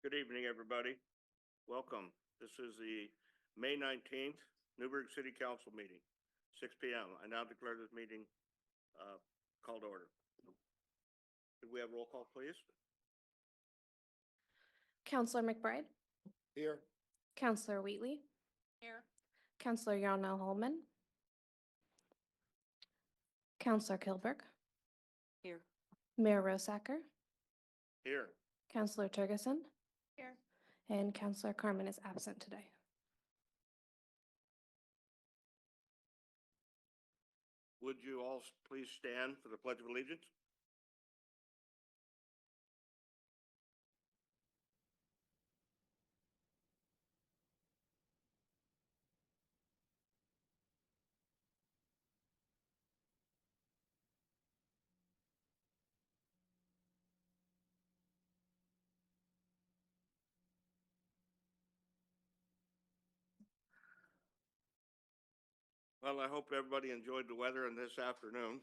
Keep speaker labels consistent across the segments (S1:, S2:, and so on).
S1: Good evening, everybody. Welcome. This is the May 19th Newberg City Council meeting, 6 p.m. I now declare this meeting called to order. Could we have roll call, please?
S2: Counselor McBride,
S1: Here.
S2: Counselor Wheatley,
S3: Here.
S2: Counselor Yarnell Holman, Counselor Kilberg,
S3: Here.
S2: Mayor Rosacker,
S1: Here.
S2: Counselor Turgeson,
S3: Here.
S2: and Counselor Carmen is absent today.
S1: Would you all please stand for the Pledge of Allegiance? Well, I hope everybody enjoyed the weather in this afternoon.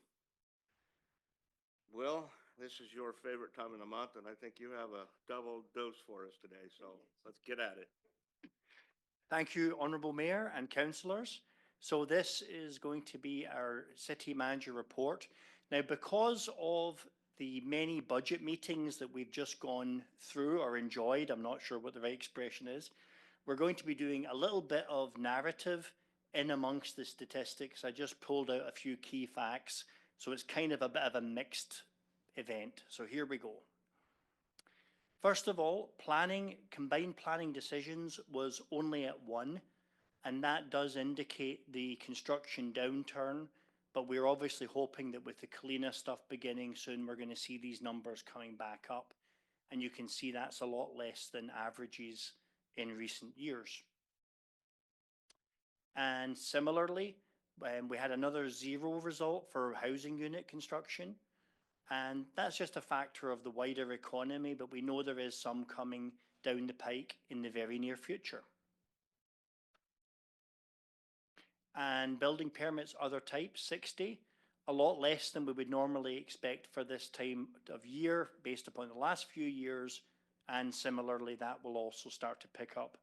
S1: Will, this is your favorite time of the month, and I think you have a double dose for us today, so let's get at it.
S4: Thank you, Honourable Mayor and Councillors. So this is going to be our City Manager report. Now, because of the many budget meetings that we've just gone through or enjoyed, I'm not sure what the right expression is, we're going to be doing a little bit of narrative in amongst the statistics. I just pulled out a few key facts, so it's kind of a bit of a mixed event. So here we go. First of all, combined planning decisions was only at 1, and that does indicate the construction downturn, but we're obviously hoping that with the Kalina stuff beginning soon, we're going to see these numbers coming back up, and you can see that's a lot less than averages in recent years. And similarly, we had another 0 result for housing unit construction. And that's just a factor of the wider economy, but we know there is some coming down the pike in the very near future. And building permits, other types, 60, a lot less than we would normally expect for this time of year based upon the last few years. And similarly, that will also start to pick up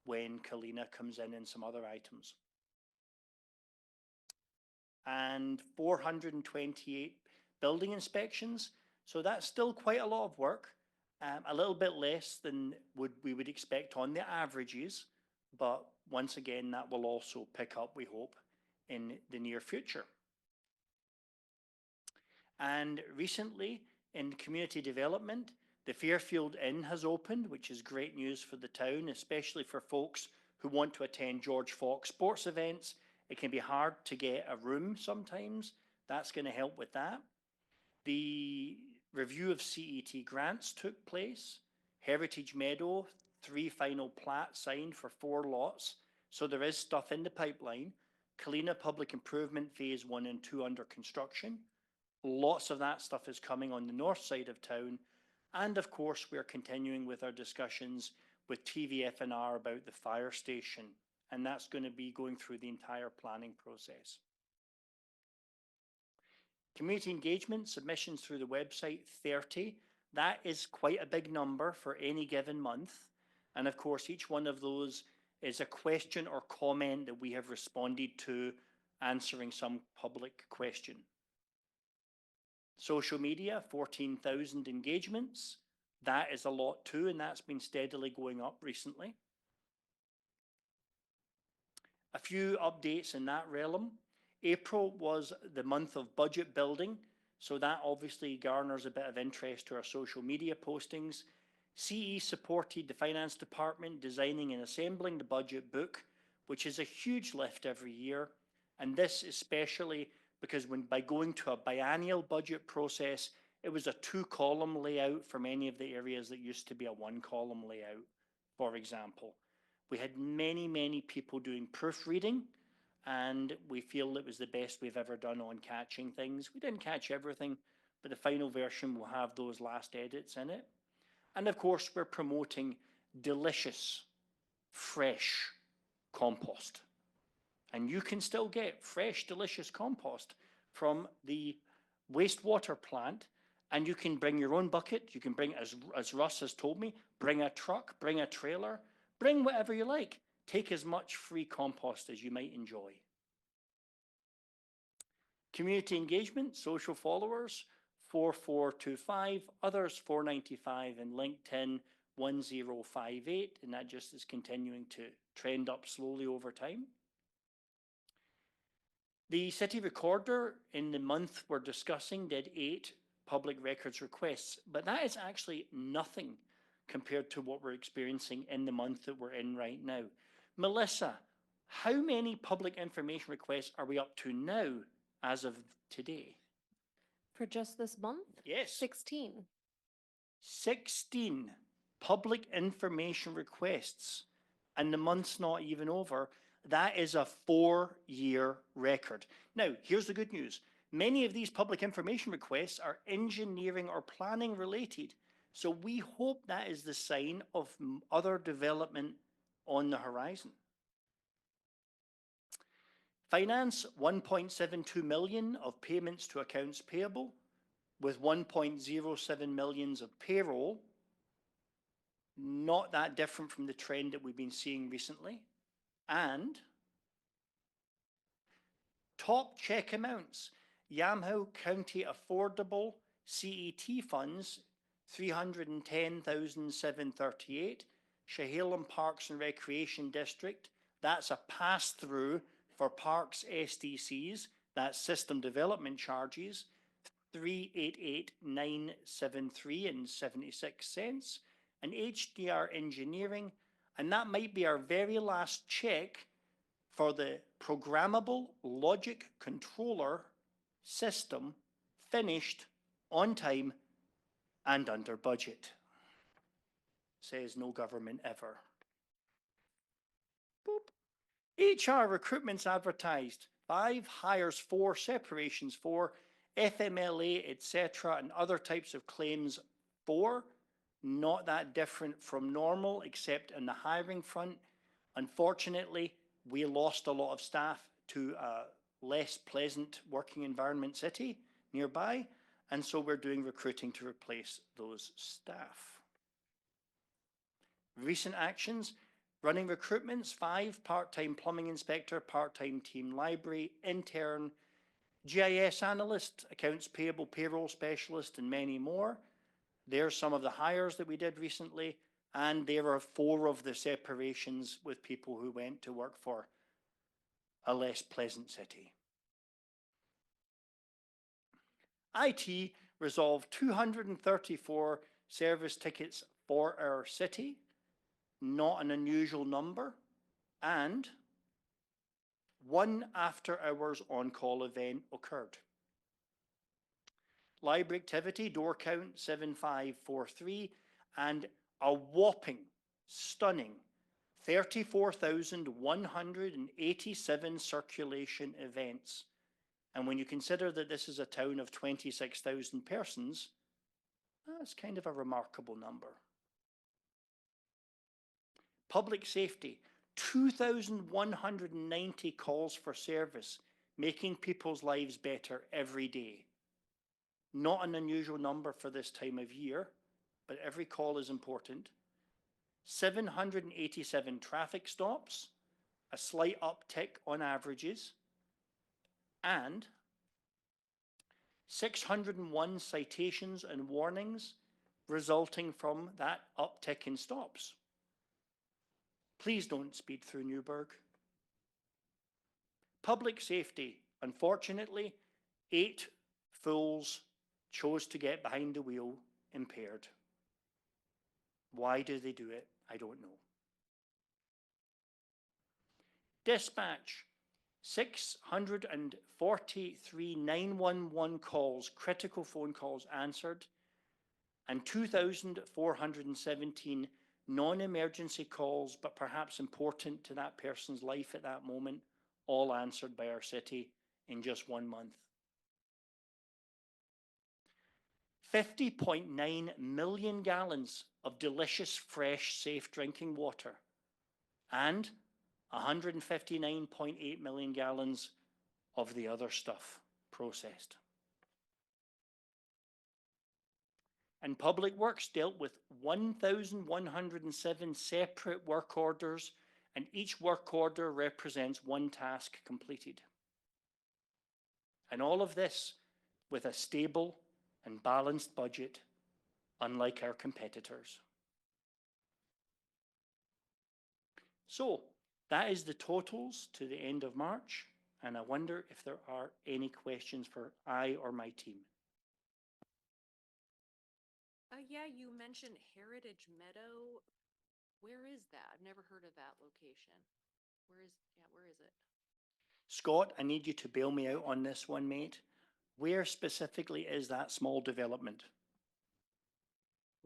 S4: when Kalina comes in and some other items. And 428 building inspections, so that's still quite a lot of work, a little bit less than we would expect on the averages, but once again that will also pick up, we hope, in the near future. And recently in community development, the Fairfield Inn has opened, which is great news for the town, especially for folks who want to attend George Fox sports events. It can be hard to get a room sometimes. That's going to help with that. The review of CET grants took place. Heritage Meadow, 3 final plats signed for 4 lots. So there is stuff in the pipeline. Kalina Public Improvement Phase 1 and 2 under construction. Lots of that stuff is coming on the north side of town. And of course, we're continuing with our discussions with TVF&R about the fire station. And that's going to be going through the entire planning process. Community engagement submissions through the website, 30. That is quite a big number for any given month. And of course, each one of those is a question or comment that we have responded to, answering some public question. Social media, 14,000 engagements. That is a lot too, and that's been steadily going up recently. A few updates in that realm. April was the month of budget building, so that obviously garners a bit of interest to our social media postings. CE supported the finance department designing and assembling the budget book, which is a huge lift every year, and this especially because by going to a biennial budget process, it was a 2-column layout for many of the areas that used to be a 1-column layout, for example. We had many people doing proofreading, and we feel it was the best we've ever done on catching things. We didn't catch everything, but the final version will have those last edits in it. And of course, we're promoting delicious, fresh compost. And you can still get fresh, delicious compost from the wastewater plant And you can bring your own bucket. You can bring, as Russ has told me, bring a truck, bring a trailer, bring whatever you like. Take as much free compost as you might enjoy. Community engagement, social followers, 4425, others 495, and LinkedIn 1058, and that just is continuing to trend up slowly over time. The city recorder in the month we're discussing did 8 public records requests, but that is actually nothing compared to what we're experiencing in the month that we're in right now. Melissa, how many public information requests are we up to now as of today?
S2: For just this month?
S4: Yes.
S2: 16.
S4: 16 public information requests, and the month's not even over. That is a 4-year record. Now, here's the good news. Many of these public information requests are engineering or planning related, so we hope that is the sign of other development on the horizon. Finance, 1.72 million of payments to accounts payable, with 1.07 million of payroll. Not that different from the trend that we've been seeing recently. And top check amounts, Yamhill County Affordable CET funds, 310,738. Chehalem Parks and Recreation District, that's a pass-through for parks SDCs, that's system development charges, 388,973 and 76 cents. And HDR Engineering, and that might be our very last check for the programmable logic controller system, finished on time and under budget. Says no government ever. Boop. HR recruitment's advertised. 5 hires, 4 separations, 4 FMLA, etc., and other types of claims, 4. Not that different from normal, except on the hiring front. Unfortunately, we lost a lot of staff to a less pleasant working environment city nearby, and so we're doing recruiting to replace those staff. Recent actions, running recruitments, 5 part-time plumbing inspector, part-time team library, intern, GIS analyst, accounts payable, payroll specialist, and many more. There's some of the hires that we did recently, and there are 4 of the separations with people who went to work for a less pleasant city. IT resolved 234 service tickets for our city, not an unusual number, and 1 after-hours on-call event occurred. Library activity, door count 7543, and a whopping, stunning 34,187 circulation events. And when you consider that this is a town of 26,000 persons, that's kind of a remarkable number. Public safety, 2,190 calls for service, making people's lives better every day. Not an unusual number for this time of year, but every call is important. 787 traffic stops, a slight uptick on averages, and 601 citations and warnings resulting from that uptick in stops. Please don't speed through Newberg. Public safety, unfortunately, 8 fools chose to get behind the wheel impaired. Why do they do it? I don't know. Dispatch, 643 911 calls, critical phone calls answered, and 2,417 non-emergency calls, but perhaps important to that person's life at that moment, all answered by our city in just 1 month. 50.9 million gallons of delicious, fresh, safe drinking water, and 159.8 million gallons of the other stuff processed. And Public Works dealt with 1,107 separate work orders, and each work order represents one task completed. And all of this with a stable and balanced budget, unlike our competitors. So, that is the totals to the end of March, and I wonder if there are any questions for I or my team.
S3: Yeah, you mentioned Heritage Meadow. Where is that? I've never heard of that location. Where is it?
S4: Scott, I need you to bail me out on this one, mate. Where specifically is that small development?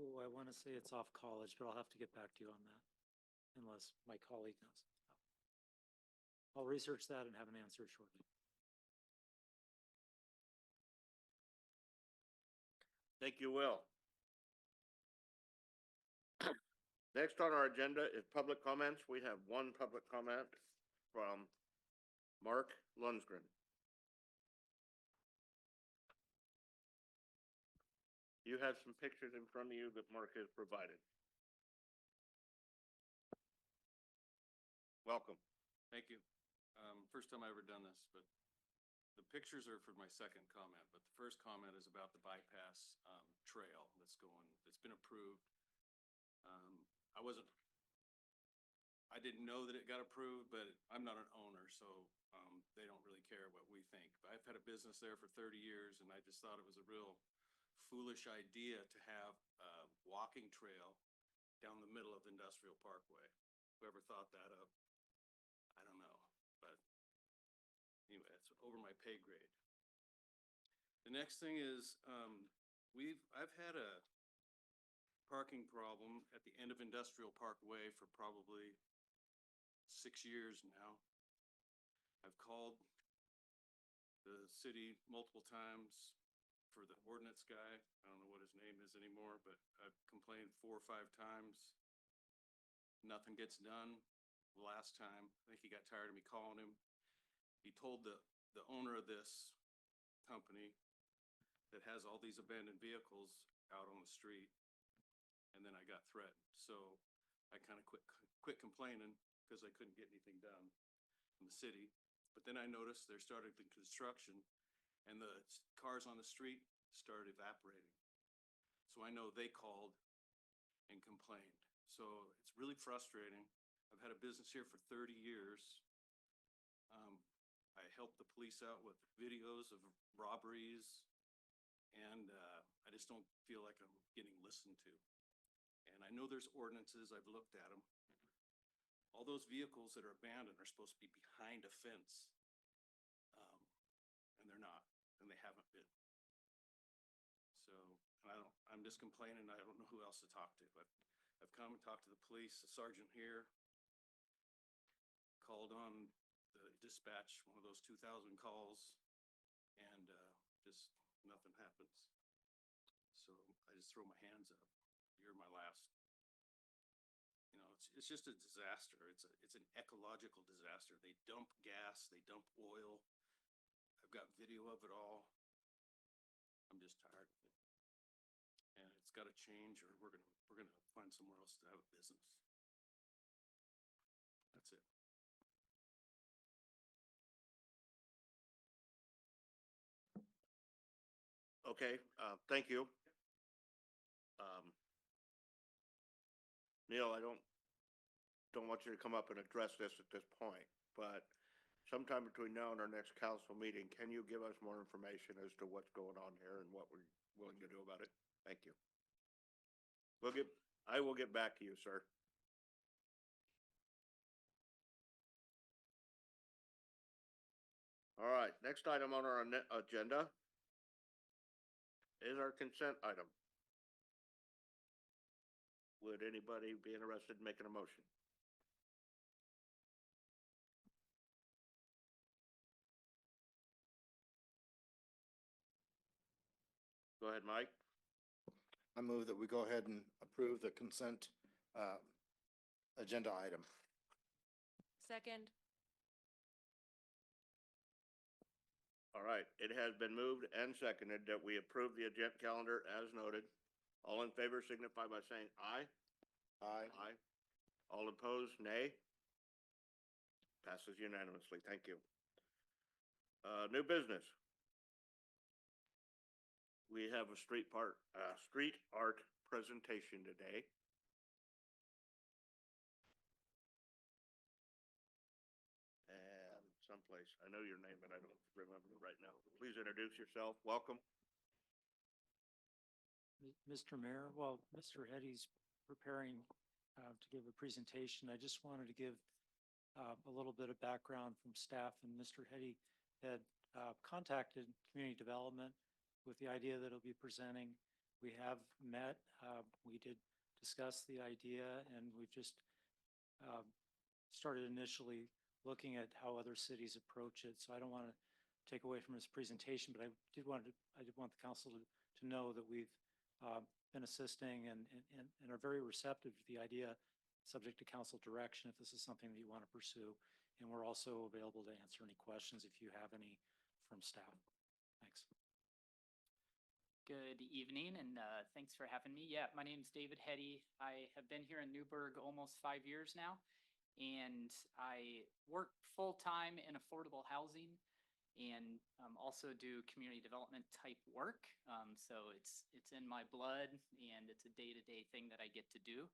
S5: Oh, I want to say it's off College, but I'll have to get back to you on that, unless my colleague knows. I'll research that and have an answer shortly.
S1: Thank you, Will. Next on our agenda is public comments. We have one public comment from Mark Lundgren. You have some pictures in front of you that Mark has provided. Welcome.
S6: Thank you. First time I ever done this, but the pictures are for my second comment, but the first comment is about the bypass trail that's been approved. I didn't know that it got approved, but I'm not an owner, so they don't really care what we think. But I've had a business there for 30 years, and I just thought it was a real foolish idea to have a walking trail down the middle of the Industrial Parkway. Whoever thought that up, I don't know, but anyway, it's over my pay grade. The next thing is, I've had a parking problem at the end of Industrial Parkway for probably 6 years now. I've called the city multiple times for the ordinance guy. I don't know what his name is anymore, but I've complained 4 or 5 times. Nothing gets done. The last time, I think he got tired of me calling him. He told the owner of this company that has all these abandoned vehicles out on the street, and then I got threatened. So I kind of quit complaining because I couldn't get anything done in the city. But then I noticed there started the construction, and the cars on the street started evaporating. So I know they called and complained. So it's really frustrating. I've had a business here for 30 years. I help the police out with videos of robberies, and I just don't feel like I'm getting listened to. And I know there's ordinances, I've looked at them. All those vehicles that are abandoned are supposed to be behind a fence, and they're not, and they haven't been. So I'm just complaining. I don't know who else to talk to. I've come and talked to the police, the sergeant here, called on the dispatch, one of those 2,000 calls, and just nothing happens. So I just throw my hands up. You're my last. You know, it's just a disaster. It's an ecological disaster. They dump gas, they dump oil. I've got video of it all. I'm just tired of it. And it's got to change, or we're gonna find somewhere else to have a business. That's it.
S1: Okay, thank you. Neil, I don't want you to come up and address this at this point, but sometime between now and our next council meeting, can you give us more information as to what's going on here and what we're willing to do about it? Thank you. I will get back to you, sir. All right, next item on our agenda is our consent item. Would anybody be interested in making a motion? Go ahead, Mike.
S7: I move that we go ahead and approve the consent agenda item.
S3: Second.
S1: All right, it has been moved and seconded that we approve the agenda calendar as noted. All in favor signify by saying aye.
S7: Aye.
S1: Aye. All opposed, nay. Passes unanimously. Thank you. New business. We have a street art presentation today. And someplace, I know your name, but I don't remember it right now. Please introduce yourself. Welcome.
S5: Mr. Mayor, while Mr. Heddy's preparing to give a presentation, I just wanted to give a little bit of background from staff. And Mr. Heddy had contacted Community Development with the idea that he'll be presenting. We have met. We did discuss the idea, and we've just started initially looking at how other cities approach it. So I don't want to take away from his presentation, but I did want the council to know that we've been assisting and are very receptive to the idea, subject to council direction, if this is something that you want to pursue. And we're also available to answer any questions if you have any from staff. Thanks.
S8: Good evening, and thanks for having me. Yeah, my name's David Heddy. I have been here in Newberg almost 5 years now, and I work full-time in affordable housing and also do community development type work. So it's in my blood, and it's a day-to-day thing that I get to do.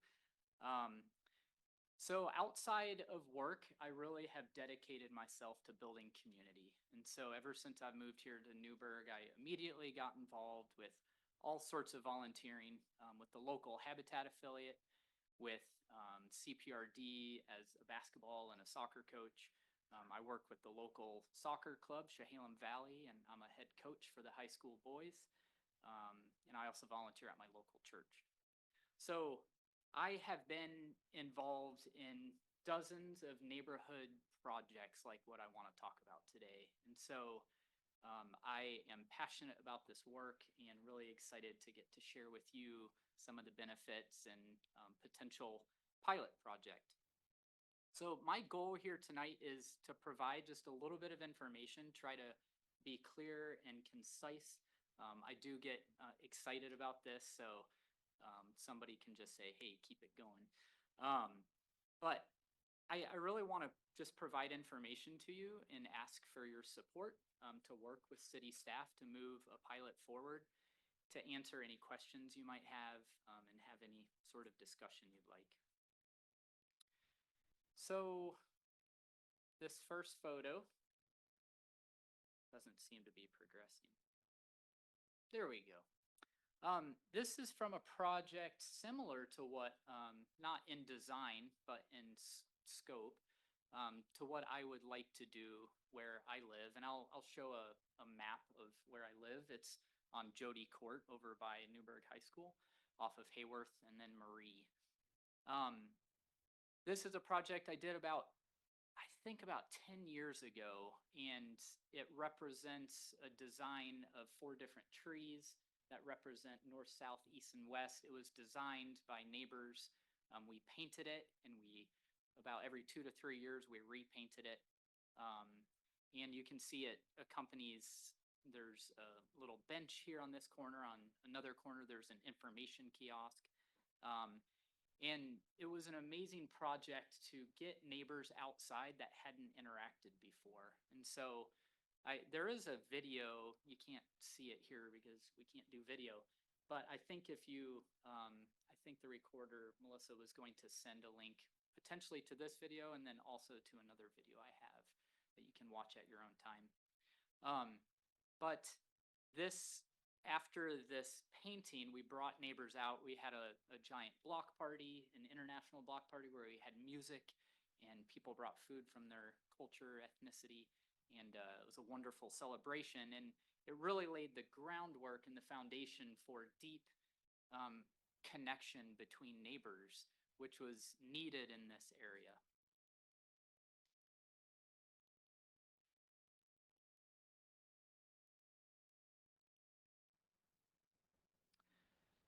S8: So outside of work, I really have dedicated myself to building community. And so ever since I've moved here to Newberg, I immediately got involved with all sorts of volunteering with the local Habitat affiliate, with CPRD as a basketball and a soccer coach. I work with the local soccer club, Chehalem Valley, and I'm a head coach for the high school boys. And I also volunteer at my local church. So I have been involved in dozens of neighborhood projects like what I want to talk about today. And so I am passionate about this work and really excited to get to share with you some of the benefits and potential pilot project. So my goal here tonight is to provide just a little bit of information, try to be clear and concise. I do get excited about this, so somebody can just say, hey, keep it going. But I really want to just provide information to you and ask for your support to work with city staff to move a pilot forward, to answer any questions you might have, and have any sort of discussion you'd like. So this first photo doesn't seem to be progressing. There we go. This is from a project similar to what, not in design, but in scope, to what I would like to do where I live. And I'll show a map of where I live. It's on Jody Court over by Newberg High School off of Hayworth and then Marie. This is a project I did about 10 years ago, and it represents a design of 4 different trees that represent north, south, east, and west. It was designed by neighbors. We painted it, and about every 2 to 3 years, we repainted it. And you can see it accompanies, there's a little bench here on this corner. On another corner, there's an information kiosk. And it was an amazing project to get neighbors outside that hadn't interacted before. And so there is a video. You can't see it here because we can't do video, but I think if you, I think the recorder, Melissa, was going to send a link potentially to this video and then also to another video I have that you can watch at your own time. But after this painting, we brought neighbors out. We had a giant block party, an international block party where we had music and people brought food from their culture, ethnicity, and it was a wonderful celebration. And it really laid the groundwork and the foundation for deep connection between neighbors, which was needed in this area.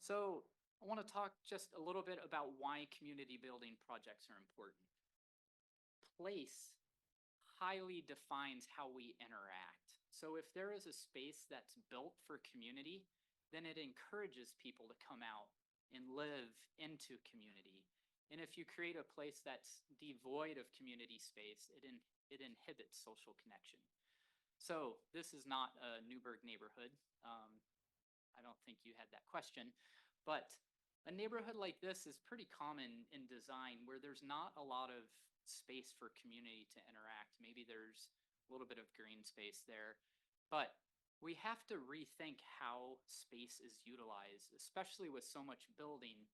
S8: So I want to talk just a little bit about why community building projects are important. Place highly defines how we interact. So if there is a space that's built for community, then it encourages people to come out and live into community. And if you create a place that's devoid of community space, it inhibits social connection. So this is not a Newberg neighborhood. I don't think you had that question, but a neighborhood like this is pretty common in design where there's not a lot of space for community to interact. Maybe there's a little bit of green space there, but we have to rethink how space is utilized, especially with so much building.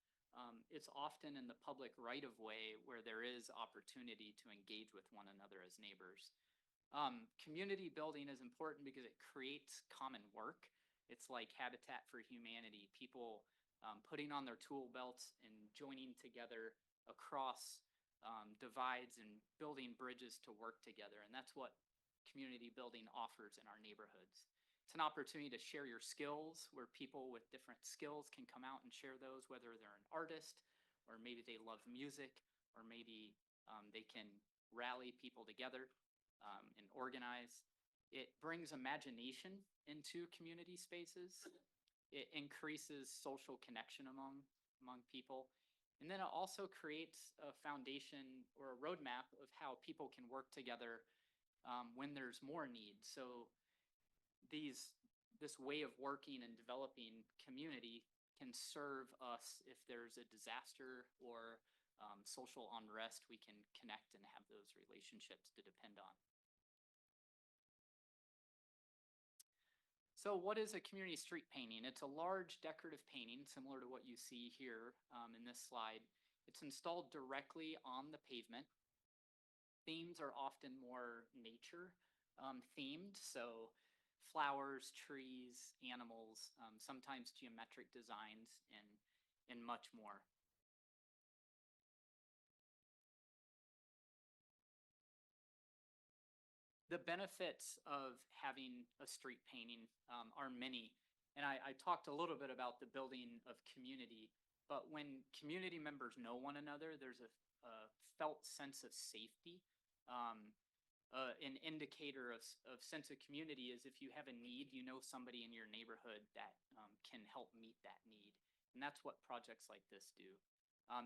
S8: It's often in the public right of way where there is opportunity to engage with one another as neighbors. Community building is important because it creates common work. It's like Habitat for Humanity, people putting on their tool belts and joining together across divides and building bridges to work together. And that's what community building offers in our neighborhoods. It's an opportunity to share your skills where people with different skills can come out and share those, whether they're an artist or maybe they love music or maybe they can rally people together and organize. It brings imagination into community spaces. It increases social connection among people. And then it also creates a foundation or a roadmap of how people can work together when there's more need. So this way of working and developing community can serve us if there's a disaster or social unrest. We can connect and have those relationships to depend on. So what is a community street painting? It's a large decorative painting similar to what you see here in this slide. It's installed directly on the pavement. Themes are often more nature themed, so flowers, trees, animals, sometimes geometric designs, and much more. The benefits of having a street painting are many. And I talked a little bit about the building of community, but when community members know one another, there's a felt sense of safety. An indicator of sense of community is if you have a need, you know somebody in your neighborhood that can help meet that need. And that's what projects like this do.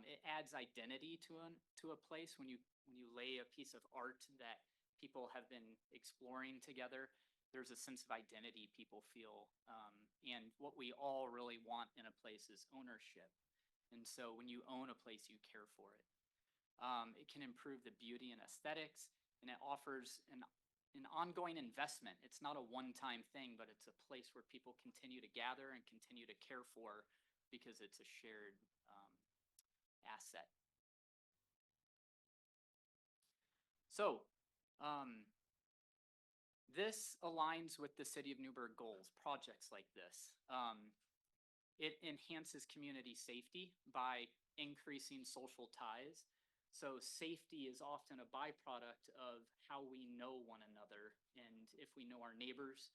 S8: It adds identity to a place when you lay a piece of art that people have been exploring together. There's a sense of identity people feel. And what we all really want in a place is ownership. And so when you own a place, you care for it. It can improve the beauty and aesthetics, and it offers an ongoing investment. It's not a one-time thing, but it's a place where people continue to gather and continue to care for because it's a shared asset. So this aligns with the City of Newberg goals, projects like this. It enhances community safety by increasing social ties. So safety is often a byproduct of how we know one another. And if we know our neighbors,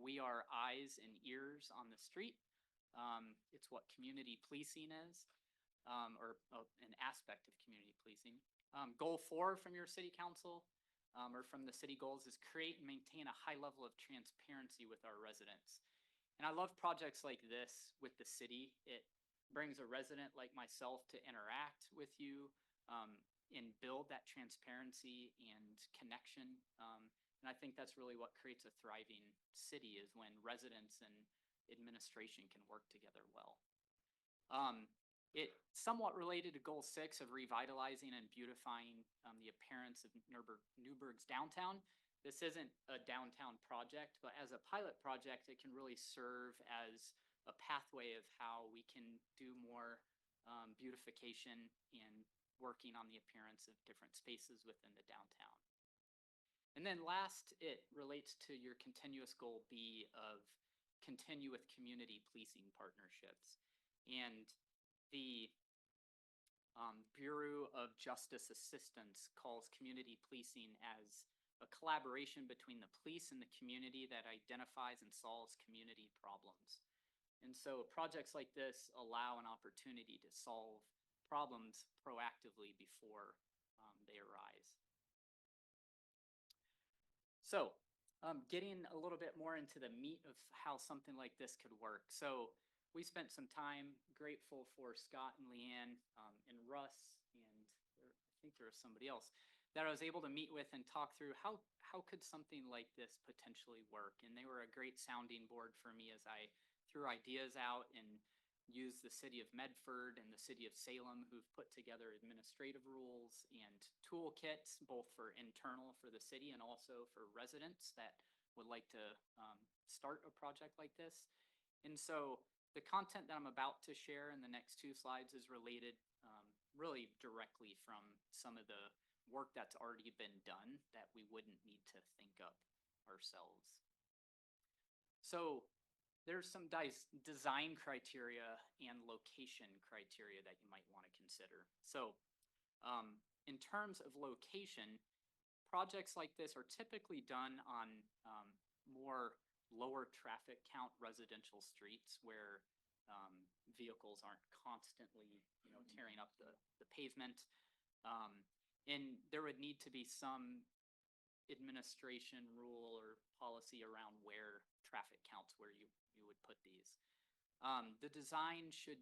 S8: we are eyes and ears on the street. It's what community policing is, or an aspect of community policing. Goal 4 from your city council, or from the city goals, is create and maintain a high level of transparency with our residents. And I love projects like this with the city. It brings a resident like myself to interact with you and build that transparency and connection. And I think that's really what creates a thriving city, is when residents and administration can work together well. It somewhat related to goal 6 of revitalizing and beautifying the appearance of Newberg's downtown. This isn't a downtown project, but as a pilot project, it can really serve as a pathway of how we can do more beautification and working on the appearance of different spaces within the downtown. And then last, it relates to your continuous goal B of continue with community policing partnerships. And the Bureau of Justice Assistance calls community policing as a collaboration between the police and the community that identifies and solves community problems. And so projects like this allow an opportunity to solve problems proactively before they arise. So getting a little bit more into the meat of how something like this could work. So we spent some time, grateful for Scott and Leanne, and Russ, and I think there was somebody else that I was able to meet with and talk through how could something like this potentially work. And they were a great sounding board for me as I threw ideas out and used the city of Medford and the city of Salem, who've put together administrative rules and toolkits, both for internal for the city and also for residents that would like to start a project like this. And so the content that I'm about to share in the next 2 slides is related really directly from some of the work that's already been done that we wouldn't need to think up ourselves. So there's some design criteria and location criteria that you might want to consider. So in terms of location, projects like this are typically done on more lower traffic count residential streets where vehicles aren't constantly, tearing up the pavement. And there would need to be some administration rule or policy around where traffic counts where you would put these. The design should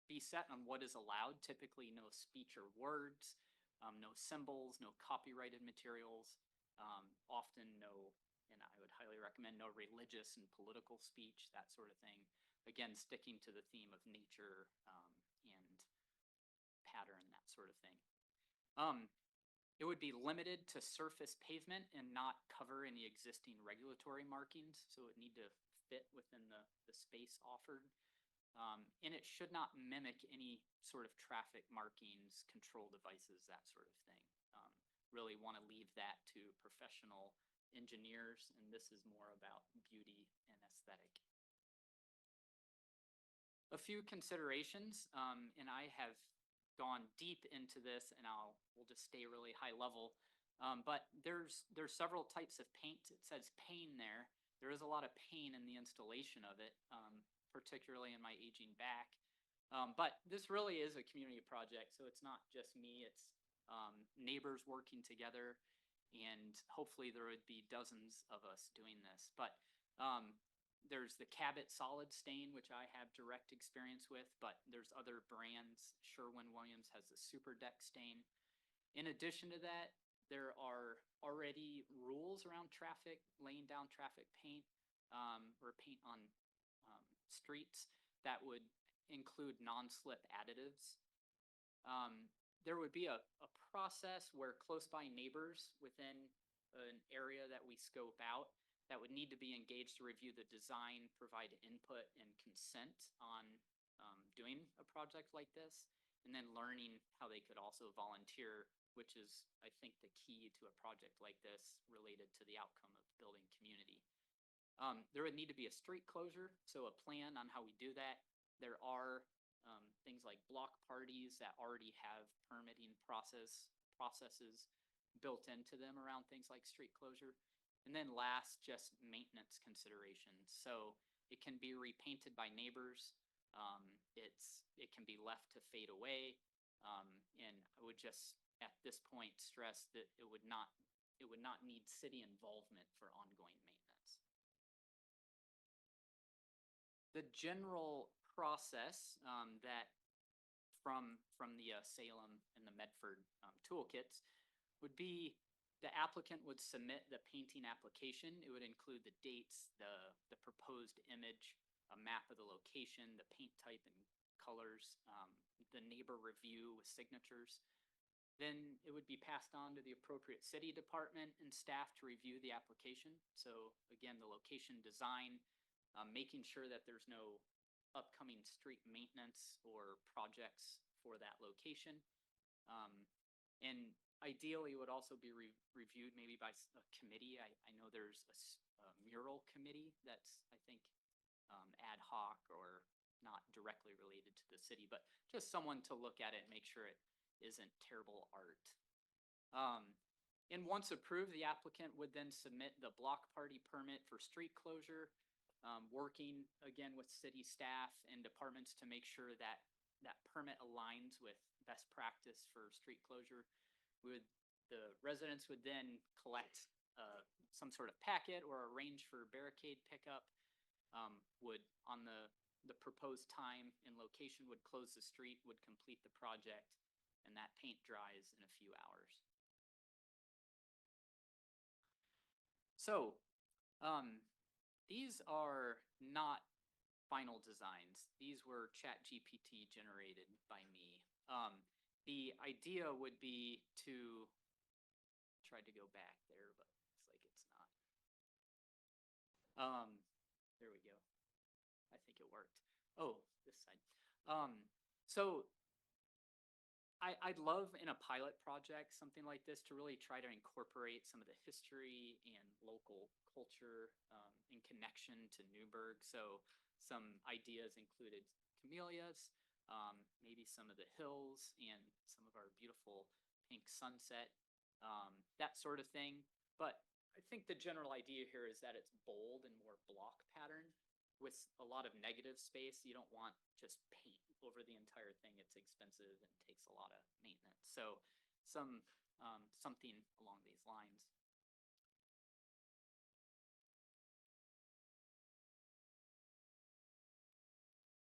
S8: be set on what is allowed, typically no speech or words, no symbols, no copyrighted materials, often no, and I would highly recommend no religious and political speech, that sort of thing. Again, sticking to the theme of nature and pattern, that sort of thing. It would be limited to surface pavement and not cover any existing regulatory markings, so it would need to fit within the space offered. And it should not mimic any sort of traffic markings, control devices, that sort of thing. Really want to leave that to professional engineers, and this is more about beauty and aesthetic. A few considerations, and I have gone deep into this, and we'll just stay really high level. But there's several types of paint. It says pain there. There is a lot of pain in the installation of it, particularly in my aging back. But this really is a community project, so it's not just me. It's neighbors working together, and hopefully there would be dozens of us doing this. But there's the Cabot solid stain, which I have direct experience with, but there's other brands. Sherwin-Williams has the Super Deck stain. In addition to that, there are already rules around traffic, laying down traffic paint, or paint on streets that would include non-slip additives. There would be a process where close by neighbors within an area that we scope out that would need to be engaged to review the design, provide input and consent on doing a project like this, and then learning how they could also volunteer, which is, I think, the key to a project like this related to the outcome of building community. There would need to be a street closure, so a plan on how we do that. There are things like block parties that already have permitting processes built into them around things like street closure. And then last, just maintenance considerations. So it can be repainted by neighbors. It can be left to fade away. And I would just, at this point, stress that it would not need city involvement for ongoing maintenance. The general process that from the Salem and the Medford toolkits would be the applicant would submit the painting application. It would include the dates, the proposed image, a map of the location, the paint type and colors, the neighbor review with signatures. Then it would be passed on to the appropriate city department and staff to review the application. So again, the location design, making sure that there's no upcoming street maintenance or projects for that location. And ideally, it would also be reviewed maybe by a committee. I know there's a mural committee that's, I think, ad hoc or not directly related to the city, but just someone to look at it and make sure it isn't terrible art. And once approved, the applicant would then submit the block party permit for street closure, working again with city staff and departments to make sure that that permit aligns with best practice for street closure. The residents would then collect some sort of packet or arrange for barricade pickup, would, on the proposed time and location, would close the street, would complete the project, and that paint dries in a few hours. So, these are not final designs. These were ChatGPT generated by me. The idea would be to try to go back there, but looks like it's not. There we go. I think it worked. Oh, this side. So I'd love in a pilot project, something like this, to really try to incorporate some of the history and local culture in connection to Newberg. So some ideas included camellias, maybe some of the hills and some of our beautiful pink sunset, that sort of thing. But I think the general idea here is that it's bold and more block pattern with a lot of negative space. You don't want just paint over the entire thing. It's expensive and takes a lot of maintenance. So something along these lines.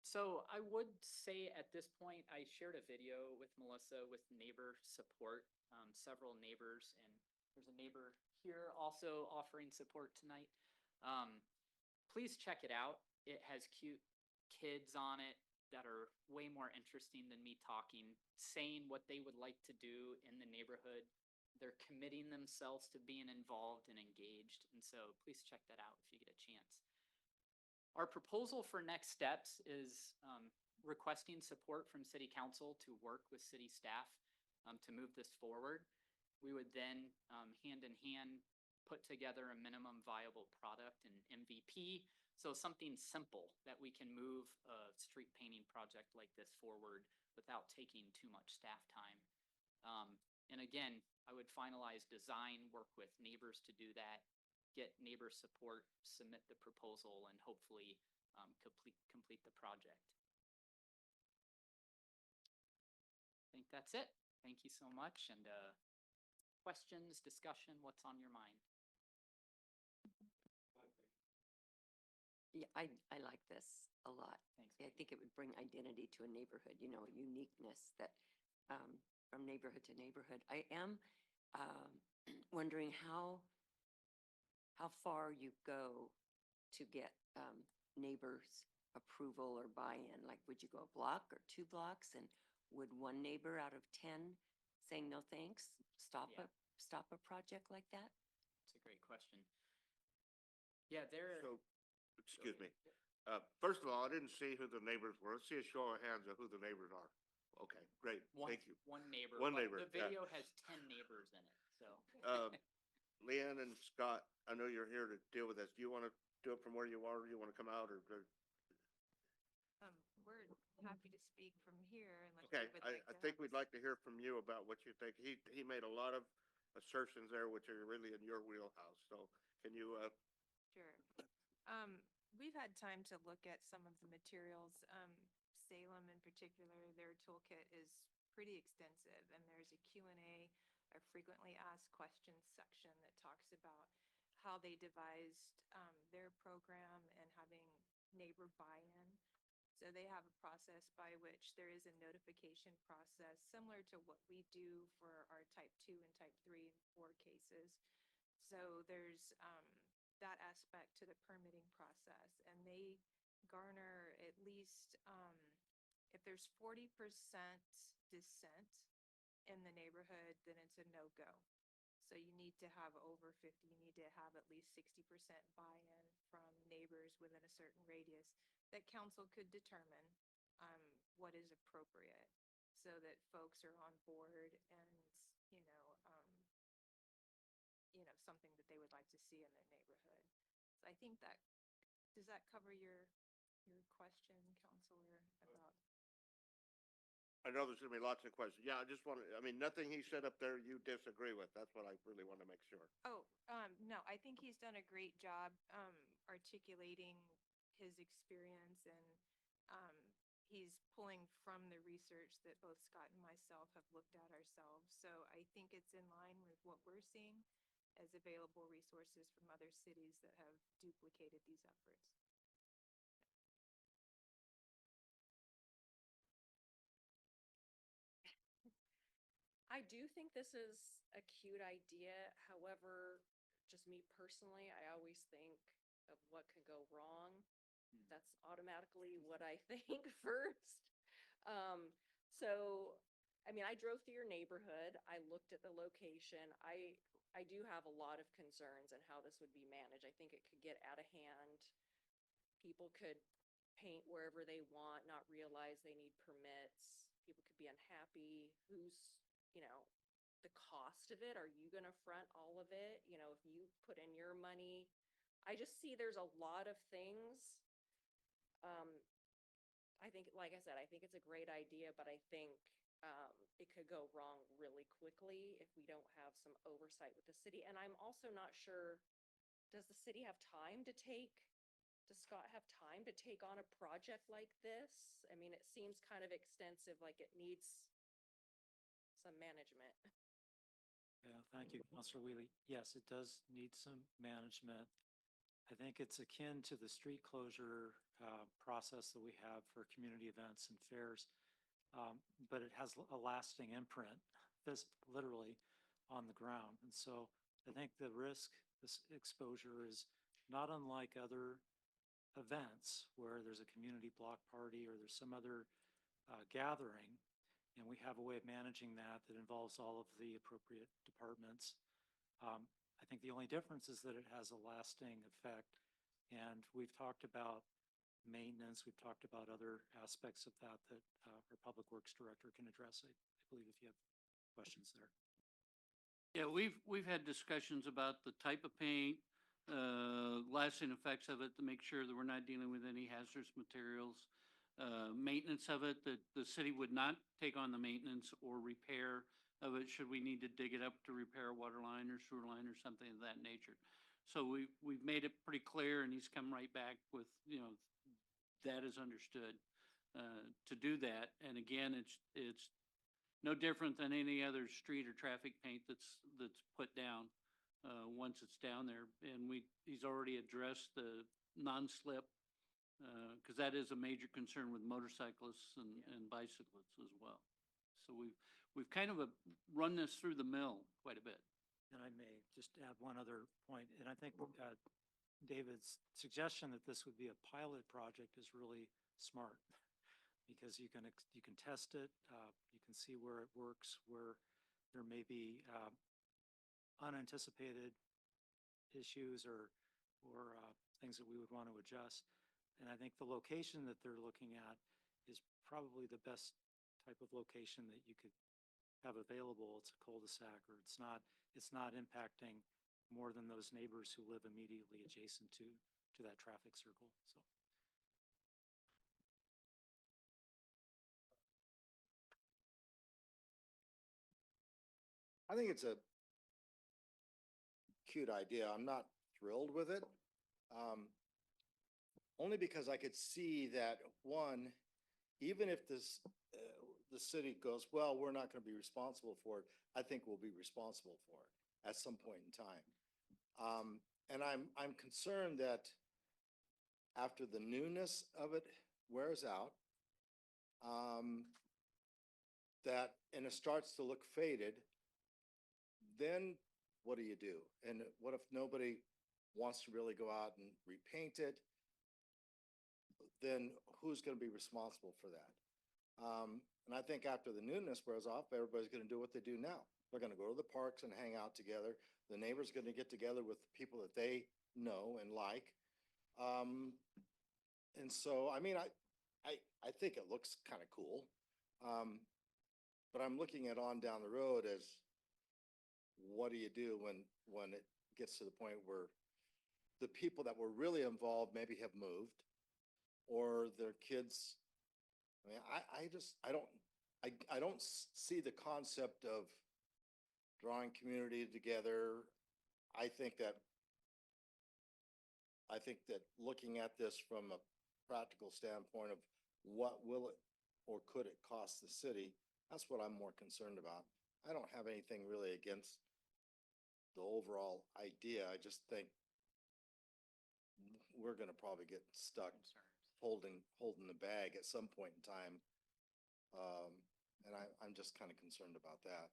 S8: So I would say at this point, I shared a video with Melissa with neighbor support, several neighbors, and there's a neighbor here also offering support tonight. Please check it out. It has cute kids on it that are way more interesting than me talking, saying what they would like to do in the neighborhood. They're committing themselves to being involved and engaged. And so please check that out if you get a chance. Our proposal for next steps is requesting support from City Council to work with city staff to move this forward. We would then hand in hand put together a minimum viable product, an MVP. So something simple that we can move a street painting project like this forward without taking too much staff time. And again, I would finalize design, work with neighbors to do that, get neighbor support, submit the proposal, and hopefully complete the project. I think that's it. Thank you so much. And questions, discussion, what's on your mind?
S9: Yeah, I like this a lot.
S8: Thanks.
S9: I think it would bring identity to a neighborhood, you know, a uniqueness that, from neighborhood to neighborhood. I am wondering how far you go to get neighbors' approval or buy-in. Like, would you go a block or 2 blocks? And would one neighbor out of 10 saying no thanks stop
S8: Yeah.
S9: a project like that?
S8: It's a great question. Yeah, there.
S1: So, excuse me. First of all, I didn't see who the neighbors were. Let's see a show of hands of who the neighbors are. Okay, great. Thank you.
S8: One neighbor.
S1: One
S8: but
S1: neighbor,
S8: The
S1: yeah.
S8: video has 10 neighbors in it, so.
S1: Leanne and Scott, I know you're here to deal with this. Do you want to do it from where you are? Or do you want to come out or?
S10: We're happy to speak from here unless
S1: Okay,
S10: you would like
S1: I
S10: to
S1: think
S10: have
S1: we'd
S10: us-
S1: like to hear from you about what you think. He made a lot of assertions there, which are really in your wheelhouse. So can you,
S10: Sure. We've had time to look at some of the materials. Salem in particular, their toolkit is pretty extensive, and there's a Q&A, a frequently asked questions section that talks about how they devised their program and having neighbor buy-in. So they have a process by which there is a notification process similar to what we do for our type 2 and type 3 and 4 cases. So there's that aspect to the permitting process, and they garner at least, if there's 40% dissent in the neighborhood, then it's a no-go. So you need to have over 50, you need to have at least 60% buy-in from neighbors within a certain radius that council could determine what is appropriate so that folks are on board and, something that they would like to see in their neighborhood. So I think that, does that cover your question, Counselor, about?
S1: I know there's gonna be lots of questions. Yeah, I just want to, I mean, nothing he said up there you disagree with. That's what I really want to make sure.
S10: Oh, no, I think he's done a great job articulating his experience, and he's pulling from the research that both Scott and myself have looked at ourselves. So I think it's in line with what we're seeing. as available resources from other cities that have duplicated these efforts.
S3: I do think this is a cute idea. However, just me personally, I always think of what could go wrong. That's automatically what I think first. So, I mean, I drove through your neighborhood. I looked at the location. I do have a lot of concerns on how this would be managed. I think it could get out of hand. People could paint wherever they want, not realize they need permits. People could be unhappy. The cost of it? Are you gonna front all of it? If you put in your money, I just see there's a lot of things. I think, like I said, I think it's a great idea, but I think it could go wrong really quickly if we don't have some oversight with the city. And I'm also not sure, does the city have time to does Scott have time to take on a project like this? I mean, it seems kind of extensive, like it needs some management.
S5: Yeah, thank you, Counselor Wheelie. Yes, it does need some management. I think it's akin to the street closure process that we have for community events and fairs. But it has a lasting imprint, this literally on the ground. And so I think the risk, this exposure is not unlike other events where there's a community block party or there's some other gathering. And we have a way of managing that involves all of the appropriate departments. I think the only difference is that it has a lasting effect. And we've talked about maintenance. We've talked about other aspects of that our Public Works Director can address. I believe if you have questions there.
S11: Yeah, we've had discussions about the type of paint, lasting effects of it to make sure that we're not dealing with any hazardous materials. Maintenance of it, that the city would not take on the maintenance or repair of it should we need to dig it up to repair a water line or sewer line or something of that nature. So we've made it pretty clear, and he's come right back with, that is understood to do that. And again, it's no different than any other street or traffic paint that's put down once it's down there. And he's already addressed the non-slip, because that is a major concern with motorcyclists and bicyclists as well. So we've kind of run this through the mill quite a bit.
S5: And I may just add one other point, and I think David's suggestion that this would be a pilot project is really smart because you can test it, you can see where it works, where there may be unanticipated issues or things that we would want to adjust. And I think the location that they're looking at is probably the best type of location that you could have available. It's a cul-de-sac, or it's not impacting more than those neighbors who live immediately adjacent to that traffic circle. So.
S7: I think it's a cute idea. I'm not thrilled with it. Only because I could see that, one, even if the city goes, well, we're not going to be responsible for it, I think we'll be responsible for it at some point in time. And I'm concerned that after the newness of it wears out, and it starts to look faded, then what do you do? And what if nobody wants to really go out and repaint it? Then who's going to be responsible for that? And I think after the newness wears off, everybody's going to do what they do now. They're going to go to the parks and hang out together. The neighbors are going to get together with people that they know and like. And so, I mean, I think it looks kind of cool. But I'm looking at on down the road as, what do you do when it gets to the point where the people that were really involved maybe have moved, or their kids? I mean, I don't see the concept of drawing community together. I think that looking at this from a practical standpoint of what will it or could it cost the city, that's what I'm more concerned about. I don't have anything really against the overall idea. I just think we're gonna probably get stuck holding the bag at some point in time. And I'm just kind of concerned about that.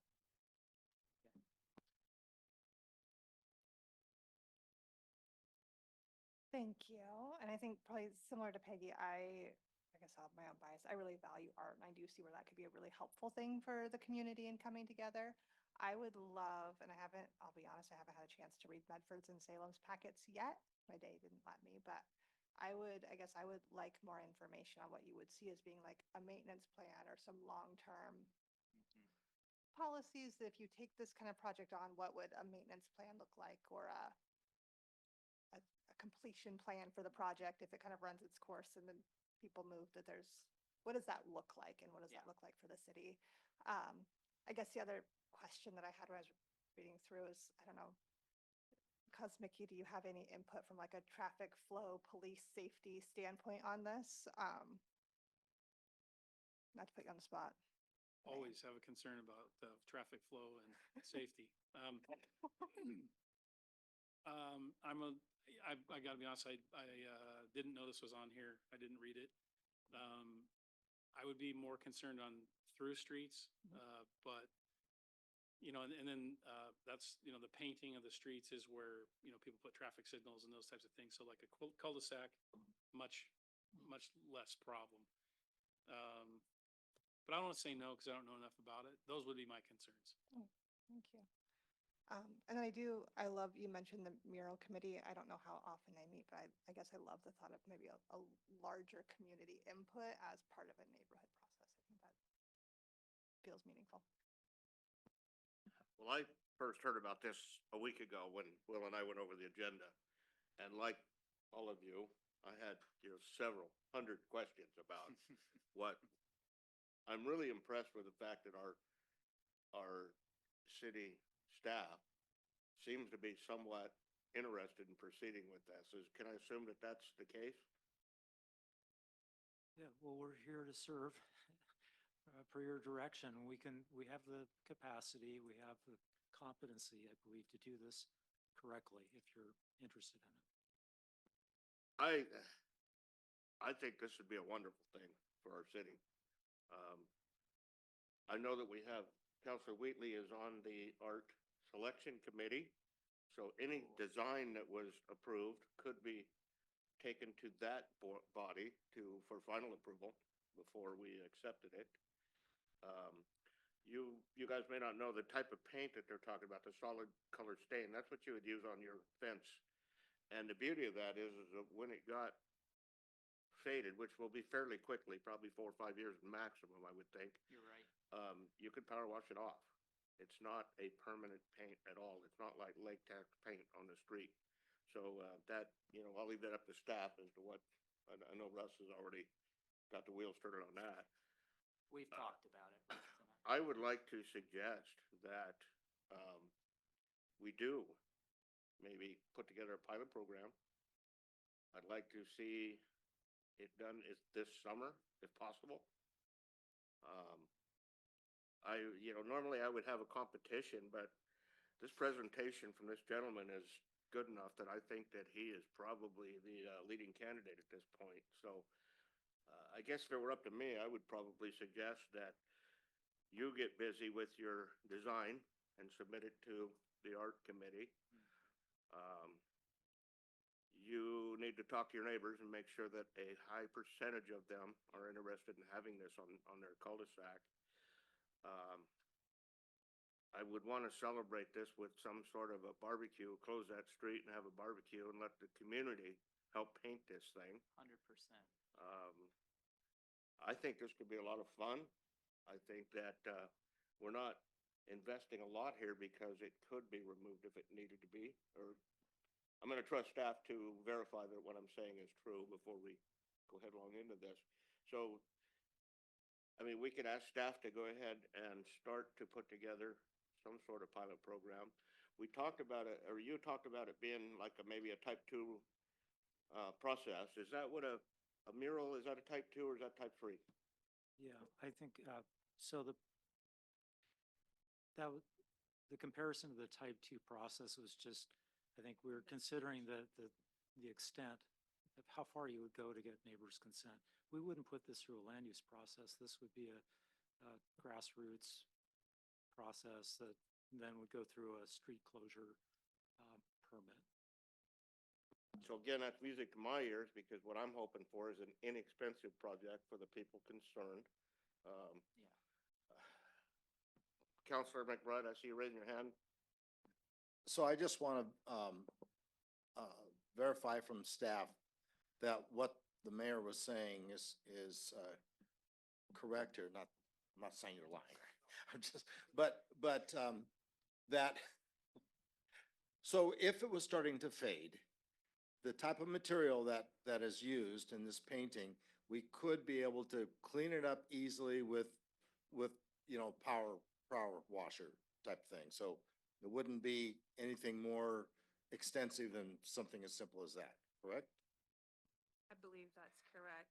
S12: Thank you. And I think probably similar to Peggy, I guess I'll have my own bias. I really value art and I do see where that could be a really helpful thing for the community and coming together. I would love, and I'll be honest, I haven't had a chance to read Medford's and Salem's packets yet. My day didn't let me, but I guess I would like more information on what you would see as being like a maintenance plan or some long-term policies that if you take this kind of project on, what would a maintenance plan look like, or a completion plan for the project if it kind of runs its course and then people move, what does that look like and what does that look like for the city? I guess the other question that I had when I was reading through is, I don't know, Mickey, do you have any input from like a traffic flow, police safety standpoint on this? Not to put you on the spot.
S13: Always have a concern about traffic flow and safety. I gotta be honest, I didn't know this was on here. I didn't read it. I would be more concerned on through streets, but, you know, and then, that's, you know, the painting of the streets is where, you know, people put traffic signals and those types of things. So like a cul-de-sac, much less problem. But I don't want to say no because I don't know enough about it. Those would be my concerns.
S12: Thank you. And then I love, you mentioned the mural committee. I don't know how often they meet, but I guess I love the thought of maybe a larger community input as part of a neighborhood process. I think that feels meaningful.
S1: Well, I first heard about this a week ago when Will and I went over the agenda. And like all of you, I had, you know, several hundred questions about what. I'm really impressed with the fact that our city staff seems to be somewhat interested in proceeding with this. Can I assume that that's the case?
S5: Yeah, well, we're here to serve per your direction. We have the capacity, we have the competency, I believe, to do this correctly if you're interested in it.
S1: I think this would be a wonderful thing for our city. I know that we have, Councilor Wheatley is on the art selection committee. So any design that was approved could be taken to that body for final approval before we accepted it. You guys may not know the type of paint that they're talking about, the solid color stain. That's what you would use on your fence. And the beauty of that is that when it got faded, which will be fairly quickly, probably 4 or 5 years maximum, I would think.
S8: You're right.
S1: You could power wash it off. It's not a permanent paint at all. It's not like latex paint on the street. So that, you know, I'll leave that up to staff as to what, I know Russ has already got the wheels turning on that.
S8: We've talked about it.
S1: I would like to suggest that we do maybe put together a pilot program. I'd like to see it done this summer, if possible. Normally I would have a competition, but this presentation from this gentleman is good enough that I think that he is probably the leading candidate at this point. So I guess if it were up to me, I would probably suggest that you get busy with your design and submit it to the art committee. You need to talk to your neighbors and make sure that a high percentage of them are interested in having this on their cul-de-sac. I would want to celebrate this with some sort of a barbecue, close that street and have a barbecue and let the community help paint this thing.
S8: 100%.
S1: I think this could be a lot of fun. I think that we're not investing a lot here because it could be removed if it needed to be. Or I'm going to trust staff to verify that what I'm saying is true before we go headlong into this. So, I mean, we could ask staff to go ahead and start to put together some sort of pilot program. We talked about it, or you talked about it being like maybe a type 2 process. Is that what a mural, is that a type 2 or is that type 3?
S5: Yeah, I think, so the comparison of the type 2 process was just, I think we were considering the extent of how far you would go to get neighbors' consent. We wouldn't put this through a land use process. This would be a grassroots process that then would go through a street closure permit.
S1: So again, that's music to my ears, because what I'm hoping for is an inexpensive project for the people concerned. Um, Counselor McBride, I see you raising your hand.
S7: So I just want to verify from staff that what the mayor was saying is correct here. I'm not saying you're lying. I'm just, but that, so if it was starting to fade, the type of material that is used in this painting, we could be able to clean it up easily with, you know, power washer type thing. So it wouldn't be anything more extensive than something as simple as that, correct?
S10: I believe that's correct.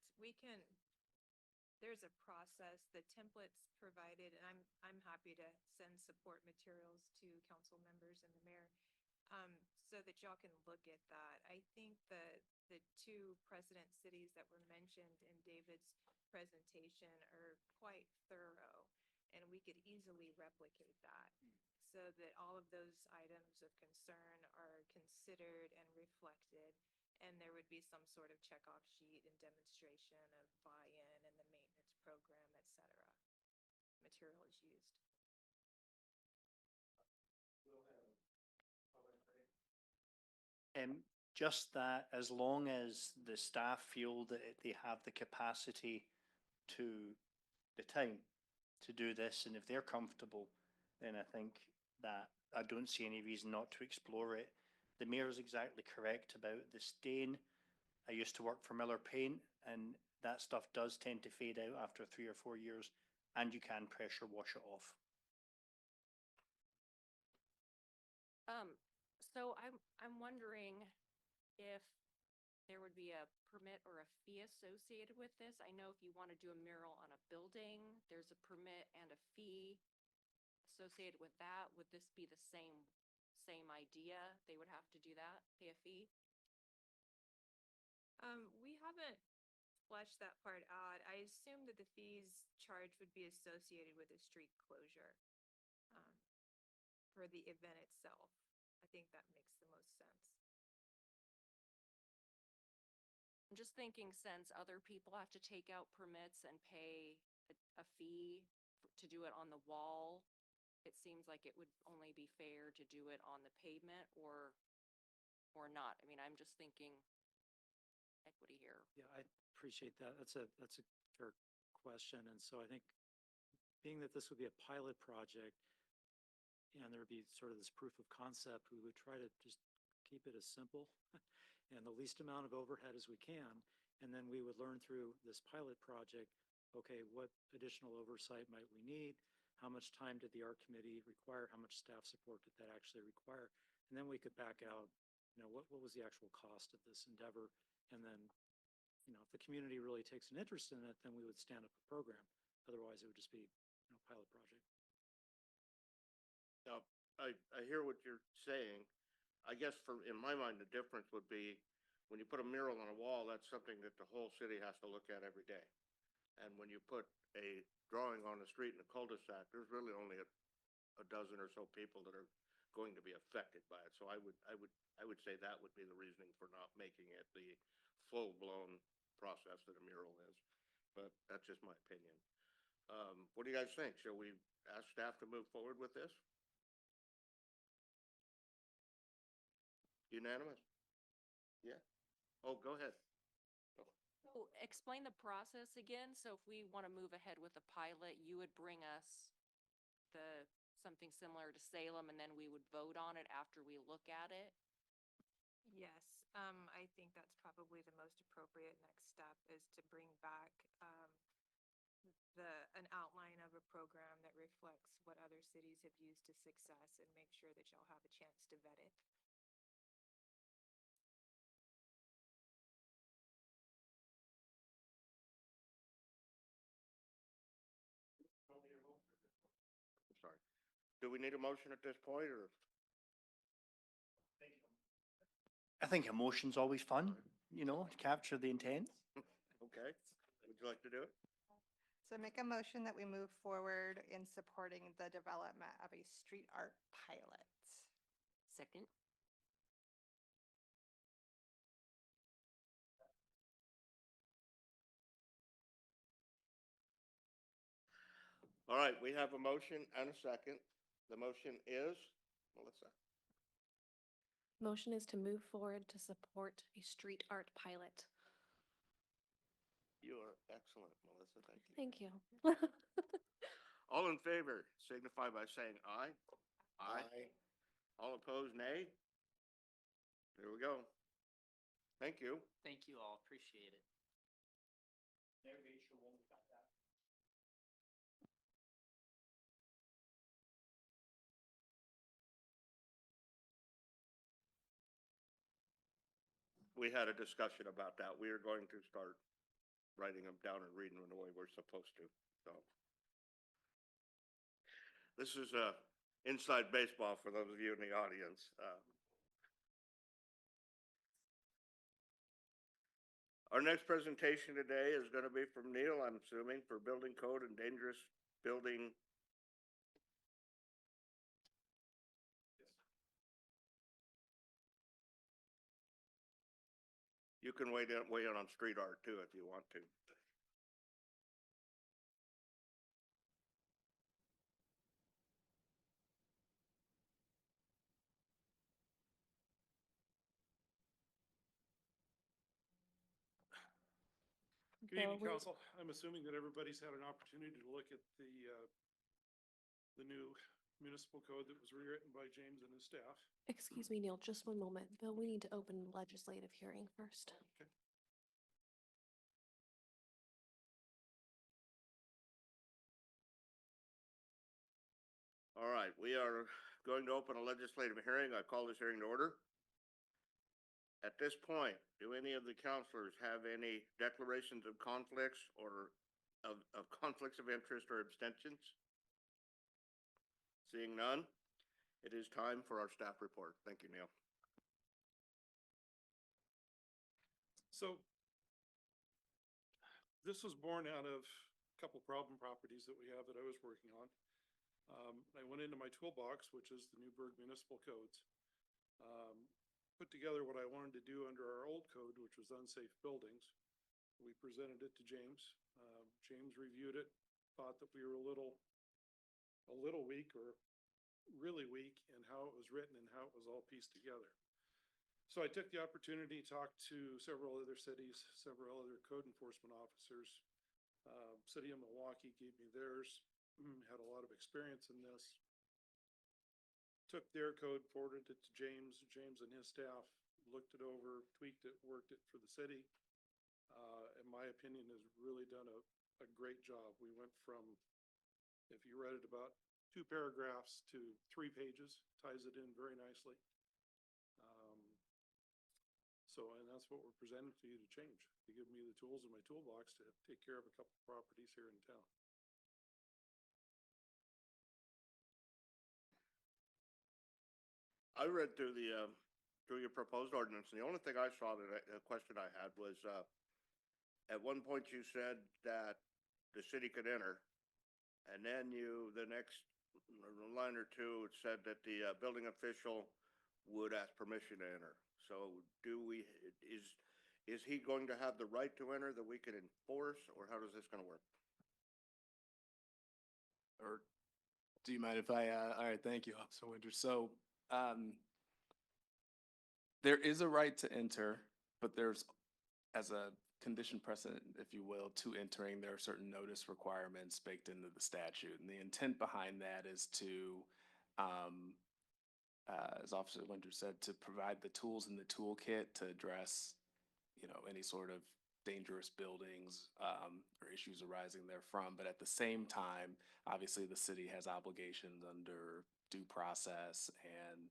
S10: There's a process, the templates provided, and I'm happy to send support materials to council members and the mayor, so that y'all can look at that. I think the two precedent cities that were mentioned in David's presentation are quite thorough, and we could easily replicate that so that all of those items of concern are considered and reflected, and there would be some sort of checkoff sheet and demonstration of buy-in and the maintenance program, et cetera. Material is used.
S4: Just that, as long as the staff feel that they have the capacity to, the time to do this, and if they're comfortable, then I think that I don't see any reason not to explore it. The mayor is exactly correct about the stain. I used to work for Miller Paint, and that stuff does tend to fade out after 3 or 4 years, and you can pressure wash it off.
S3: So I'm wondering if there would be a permit or a fee associated with this. I know if you want to do a mural on a building, there's a permit and a fee associated with that. Would this be the same idea? They would have to do that, pay a fee?
S10: We haven't fleshed that part out. I assume that the fees charged would be associated with a street closure for the event itself. I think that makes the most sense.
S3: I'm just thinking, since other people have to take out permits and pay a fee to do it on the wall, it seems like it would only be fair to do it on the pavement or not. I mean, I'm just thinking equity here.
S5: Yeah, I appreciate that. That's a fair question. And so I think being that this would be a pilot project and there would be sort of this proof of concept, we would try to just keep it as simple and the least amount of overhead as we can. And then we would learn through this pilot project, okay, what additional oversight might we need? How much time did the art committee require? How much staff support did that actually require? And then we could back out, you know, what was the actual cost of this endeavor? And then, you know, if the community really takes an interest in it, then we would stand up a program. Otherwise, it would just be, you know, pilot project.
S1: Now, I hear what you're saying. I guess in my mind, the difference would be when you put a mural on a wall, that's something that the whole city has to look at every day. And when you put a drawing on the street in a cul-de-sac, there's really only a dozen or so people that are going to be affected by it. So I would say that would be the reasoning for not making it the full-blown process that a mural is. But that's just my opinion. What do you guys think? Shall we ask staff to move forward with this? Unanimous? Yeah? Oh, go ahead.
S3: So explain the process again. So if we want to move ahead with a pilot, you would bring us something similar to Salem, and then we would vote on it after we look at it?
S10: Yes, I think that's probably the most appropriate next step, is to bring back an outline of a program that reflects what other cities have used to success, and make sure that y'all have a chance to vet it.
S1: Sorry. do we need a motion at this point, or?
S4: I think emotion's always fun, to capture the intent.
S1: Okay, would you like to do it?
S12: So make a motion that we move forward in supporting the development of a street art pilot.
S9: Second?
S1: All right, we have a motion and a second. The motion is, Melissa?
S2: Motion is to move forward to support a street art pilot.
S1: You are excellent, Melissa, thank you.
S2: Thank you.
S1: All in favor signify by saying aye. All opposed, nay. There we go. Thank you.
S8: Thank you all, appreciate it.
S1: We had a discussion about that. We are going to start writing them down and reading them the way we're supposed to, so. This is inside baseball for those of you in the audience. Our next presentation today is going to be from Neil, I'm assuming, for building code and dangerous building. You can weigh in on street art too if you want to.
S13: Good evening,
S2: Bill,
S13: council. I'm assuming that everybody's had an opportunity to look at the new municipal code that was rewritten by James and his staff.
S2: Excuse me, Neil, just one moment. Bill, we need to open legislative hearing first.
S13: Okay.
S1: All right, we are going to open a legislative hearing. I call this hearing to order. At this point, do any of the counselors have any declarations of conflicts or of conflicts of interest or abstentions? Seeing none, it is time for our staff report. Thank you, Neil.
S13: So this was born out of a couple problem properties that we have that I was working on. I went into my toolbox, which is the Newberg Municipal Codes, put together what I wanted to do under our old code, which was unsafe buildings. We presented it to James. James reviewed it, thought that we were a little weak or really weak in how it was written and how it was all pieced together. So I took the opportunity to talk to several other cities, several other code enforcement officers. City of Milwaukee gave me theirs, had a lot of experience in this. Took their code, forwarded it to James. James and his staff looked it over, tweaked it, worked it for the city. In my opinion, has really done a great job. We went from, if you read it, about 2 paragraphs to 3 pages, ties it in very nicely. And that's what we're presenting to you to change, to give me the tools in my toolbox to take care of a couple properties here in town.
S1: I read through through your proposed ordinance, and the only thing I saw a question I had was, at one point you said that the city could enter, and then the next line or two, it said that the building official would ask permission to enter. So is he going to have the right to enter that we can enforce, or how is this gonna work?
S14: Or do you mind if I, all right, thank you, Officer Winters. So, there is a right to enter, but there's, as a condition precedent, if you will, to entering, there are certain notice requirements baked into the statute. And the intent behind that is to, as Officer Winters said, to provide the tools in the toolkit to address, any sort of dangerous buildings, or issues arising therefrom. But at the same time, obviously, the city has obligations under due process and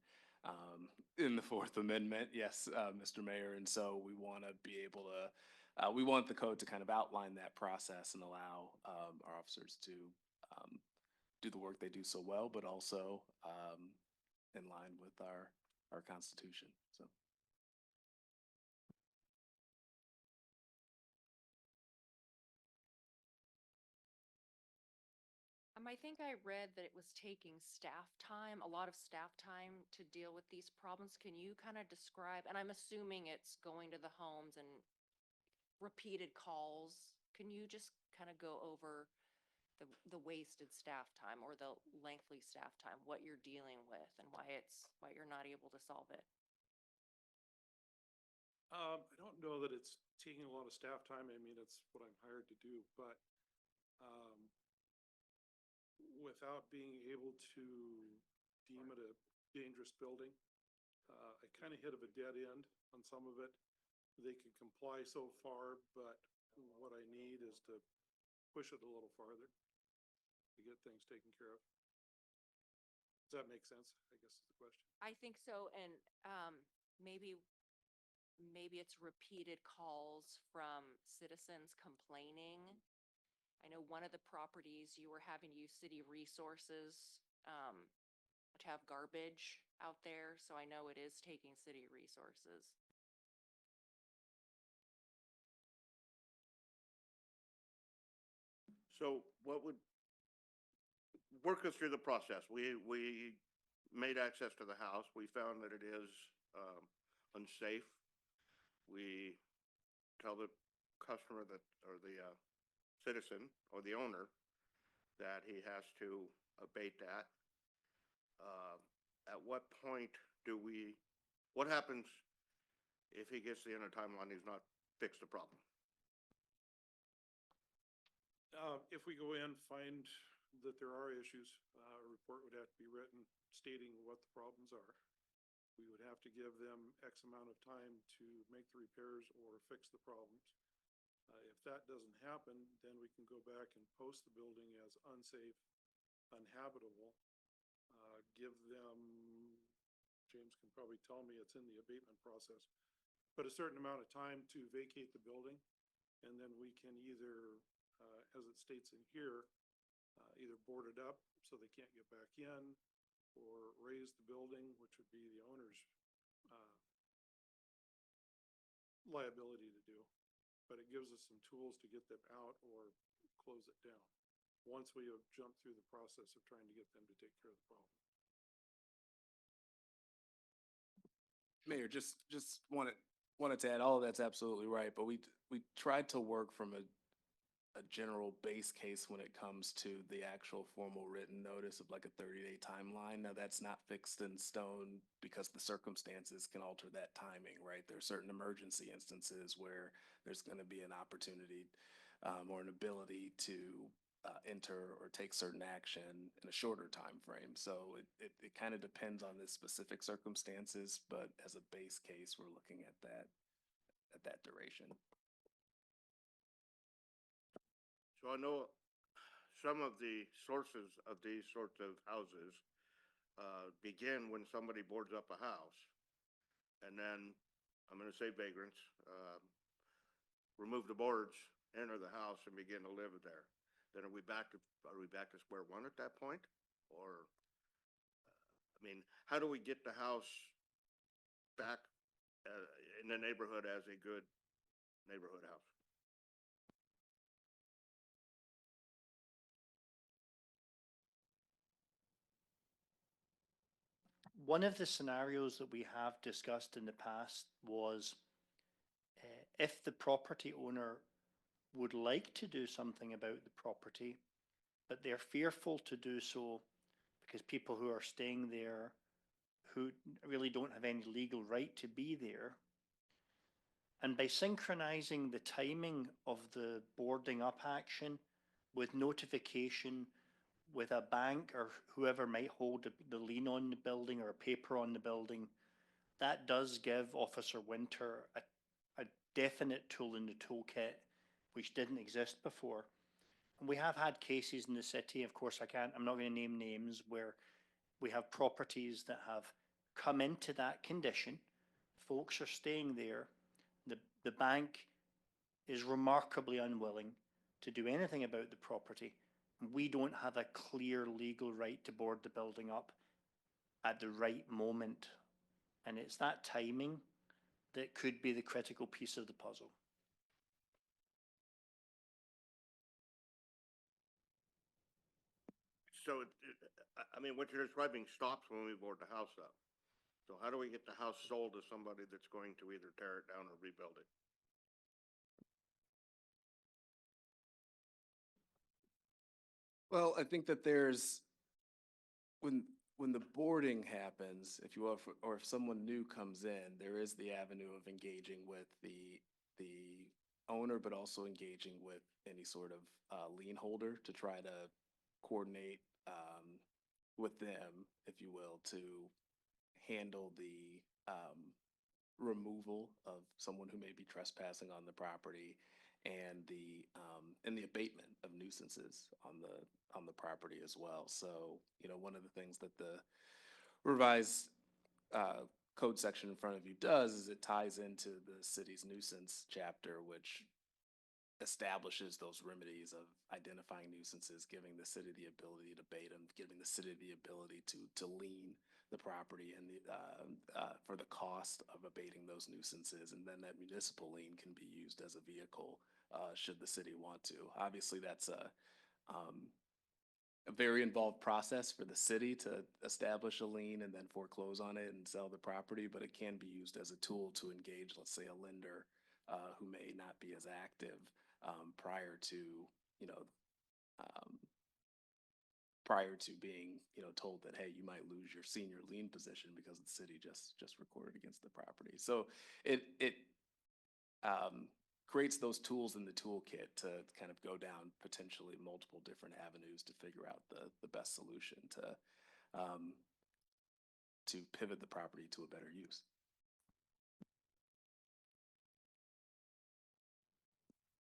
S14: in the Fourth Amendment, yes, Mr. Mayor. And so we want to be able to, we want the code to kind of outline that process and allow our officers to do the work they do so well, but also in line with our Constitution. So.
S3: I think I read that it was taking staff time, a lot of staff time to deal with these problems. Can you kind of describe, and I'm assuming it's going to the homes and repeated calls. Can you just kind of go over the wasted staff time or the lengthy staff time, what you're dealing with and why you're not able to solve it?
S15: I don't know that it's taking a lot of staff time. I mean, it's what I'm hired to do, but, without being able to deem it a dangerous building, I kind of hit of a dead end on some of it. They can comply so far, but what I need is to push it a little farther to get things taken care of. Does that make sense? I guess is the question.
S3: I think so, and maybe it's repeated calls from citizens complaining. I know one of the properties you were having to use city resources to have garbage out there, so I know it is taking city resources.
S1: So what would, work us through the process. We made access to the house. We found that it is unsafe. We tell the customer that, or the citizen or the owner, that he has to abate that. At what point do we, what happens if he gets to the end of the timeline, he's not fixed the problem?
S15: If we go in, find that there are issues, a report would have to be written stating what the problems are. We would have to give them X amount of time to make the repairs or fix the problems. If that doesn't happen, then we can go back and post the building as unsafe, unhabitable. Give them, James can probably tell me it's in the abatement process, but a certain amount of time to vacate the building. And then we can either, as it states in here, either board it up so they can't get back in, or raise the building, which would be the owner's liability to do. But it gives us some tools to get them out or close it down once we have jumped through the process of trying to get them to take care of the problem.
S14: Mayor, just wanted to add, all of that's absolutely right, but we tried to work from a general base case when it comes to the actual formal written notice of like a 30-day timeline. Now, that's not fixed in stone because the circumstances can alter that timing, right? There are certain emergency instances where there's going to be an opportunity or an ability to enter or take certain action in a shorter time frame. So it kind of depends on the specific circumstances, but as a base case, we're looking at that duration.
S1: So I know some of the sources of these sorts of houses begin when somebody boards up a house. And then, I'm going to say vagrants, remove the boards, enter the house and begin to live there. Then are we back to square one at that point? Or, I mean, how do we get the house back in the neighborhood as a good neighborhood house?
S4: One of the scenarios that we have discussed in the past was if the property owner would like to do something about the property, but they're fearful to do so because people who are staying there who really don't have any legal right to be there. And by synchronizing the timing of the boarding up action with notification with a bank or whoever might hold the lien on the building or a paper on the building, that does give Officer Winter a definite tool in the toolkit which didn't exist before. And we have had cases in the city, of course I'm not going to name names, where we have properties that have come into that condition. Folks are staying there. The bank is remarkably unwilling to do anything about the property. we don't have a clear legal right to board the building up at the right moment. And it's that timing that could be the critical piece of the puzzle.
S1: So, I mean, what you're describing stops when we board the house up. So how do we get the house sold to somebody that's going to either tear it down or rebuild it?
S14: Well, I think that there's, when the boarding happens, if you will, or if someone new comes in, there is the avenue of engaging with the owner, but also engaging with any sort of lien holder to try to coordinate with them, if you will, to handle the removal of someone who may be trespassing on the property and the abatement of nuisances on the property as well. So, you know, one of the things that the revised code section in front of you does is it ties into the city's nuisance chapter, which establishes those remedies of identifying nuisances, giving the city the ability to abate them, giving the city the ability to lien the property and for the cost of abating those nuisances, and then that municipal lien can be used as a vehicle should the city want to. Obviously, that's a very involved process for the city to establish a lien and then foreclose on it and sell the property, but it can be used as a tool to engage, let's say, a lender who may not be as active prior to, you know, prior to being, you know, told that, hey, you might lose your senior lien position because the city just recorded against the property. So it creates those tools in the toolkit to kind of go down potentially multiple different avenues to figure out the best solution to pivot the property to a better use.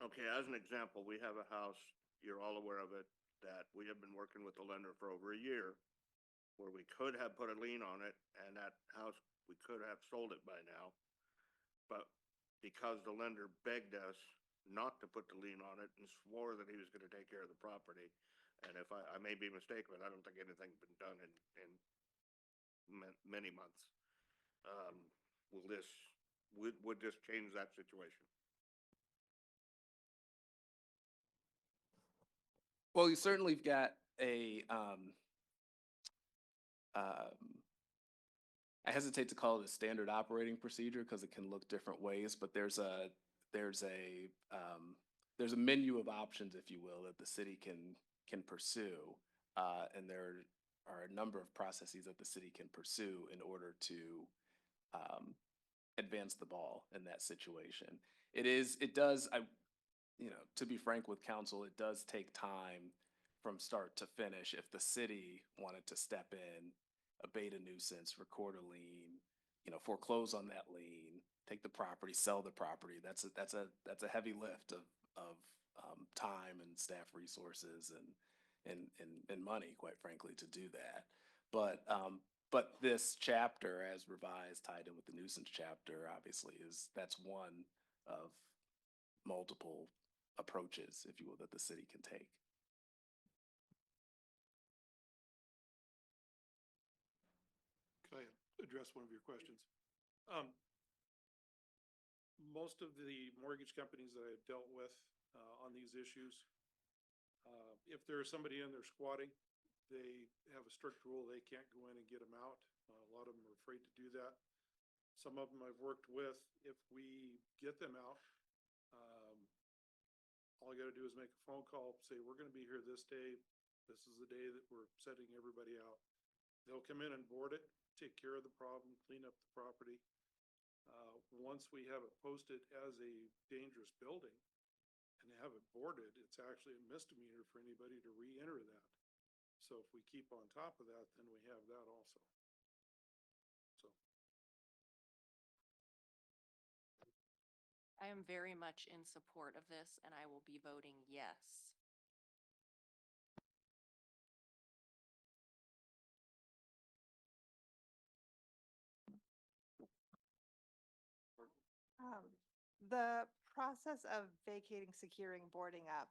S1: Okay, as an example, we have a house, you're all aware of it, that we have been working with the lender for over a year, where we could have put a lien on it, and that house, we could have sold it by now. But because the lender begged us not to put the lien on it and swore that he was gonna take care of the property, and if I may be mistaken, but I don't think anything's been done in many months. Will this, would this change that situation?
S14: Well, you certainly have got I hesitate to call it a standard operating procedure because it can look different ways, but there's a menu of options, if you will, that the city can pursue, and there are a number of processes that the city can pursue in order to advance the ball in that situation. It does, you know, to be frank with council, it does take time from start to finish. If the city wanted to step in, abate a nuisance, record a lien, you know, foreclose on that lien, take the property, sell the property, that's a heavy lift of time and staff resources and money, quite frankly, to do that. But this chapter, as revised, tied in with the nuisance chapter, obviously that's one of multiple approaches, if you will, that the city can take.
S15: Can I address one of your questions? Most of the mortgage companies that I've dealt with on these issues, if there's somebody in there squatting, they have a strict rule, they can't go in and get them out. A lot of them are afraid to do that. Some of them I've worked with, if we get them out, all I gotta do is make a phone call, say, we're gonna be here this day. This is the day that we're setting everybody out. They'll come in and board it, take care of the problem, clean up the property. Once we have it posted as a dangerous building and have it boarded, it's actually a misdemeanor for anybody to re-enter that. So if we keep on top of that, then we have that also. So.
S3: I am very much in support of this, and I will be voting yes.
S12: The process of vacating, securing, boarding up,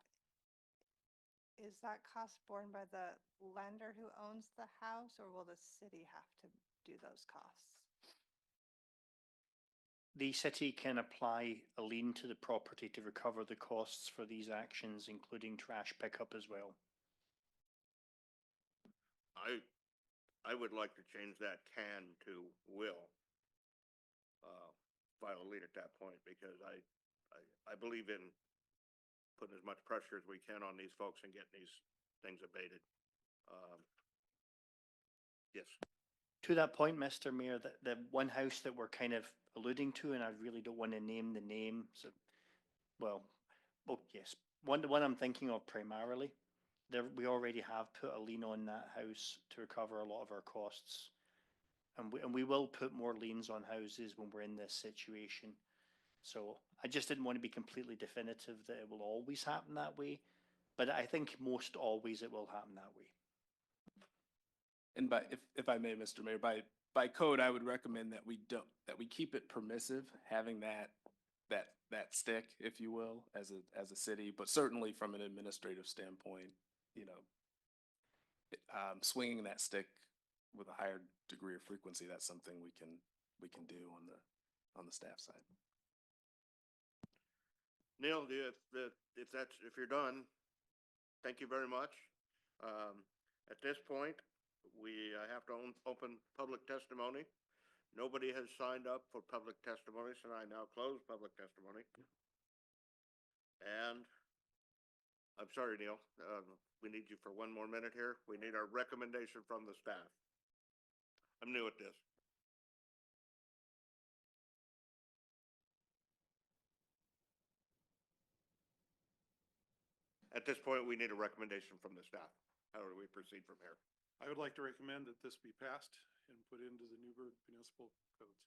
S12: is that cost borne by the lender who owns the house, or will the city have to do those costs?
S4: The city can apply a lien to the property to recover the costs for these actions, including trash pickup as well.
S1: I would like to change that can to will. File a lien at that point, because I believe in putting as much pressure as we can on these folks and getting these things abated. Yes.
S4: To that point, Mr. Mayor, the one house that we're kind of alluding to, and I really don't want to name the name, so, well, yes, the one I'm thinking of primarily, there, we already have put a lien on that house to recover a lot of our costs. And we will put more liens on houses when we're in this situation. So I just didn't want to be completely definitive that it will always happen that way, but I think most always it will happen that way.
S14: And if I may, Mr. Mayor, by code, I would recommend that we keep it permissive, having that stick, if you will, as a city, but certainly from an administrative standpoint, you know, swinging that stick with a higher degree of frequency, that's something we can do on the staff side.
S1: Neil, if you're done, thank you very much. At this point, we have to open public testimony. Nobody has signed up for public testimony, so I now close public testimony. And I'm sorry, Neil, we need you for one more minute here. We need our recommendation from the staff. I'm new at this. At this point, we need a recommendation from the staff. How do we proceed from here?
S15: I would like to recommend that this be passed and put into the Newberg Municipal Codes.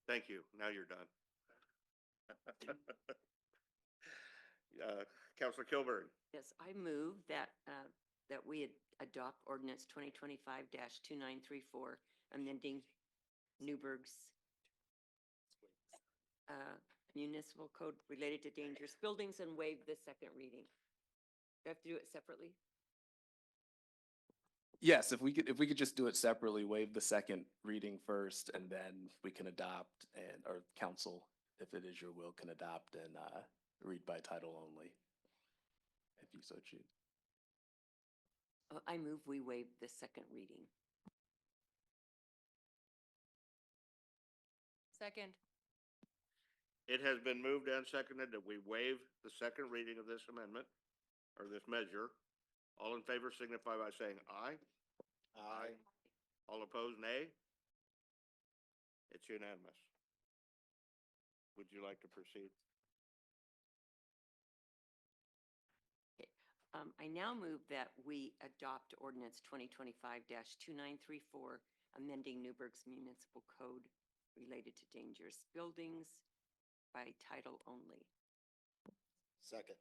S1: Thank you. Now you're done. Councilor Kilburn.
S9: Yes, I move that we adopt ordinance 2025-2934, amending Newberg's municipal code related to dangerous buildings and waive the second reading. Do I have to do it separately?
S14: Yes, if we could just do it separately, waive the second reading first, and then we can adopt or council, if it is your will, can adopt and read by title only, if you so choose.
S9: I move we waive the second reading.
S10: Second.
S1: It has been moved and seconded that we waive the second reading of this amendment, or this measure. All in favor signify by saying aye. Aye. All opposed, nay. It's unanimous. Would you like to proceed?
S9: Okay. I now move that we adopt ordinance 2025-2934, amending Newberg's municipal code related to dangerous buildings by title only.
S7: Second.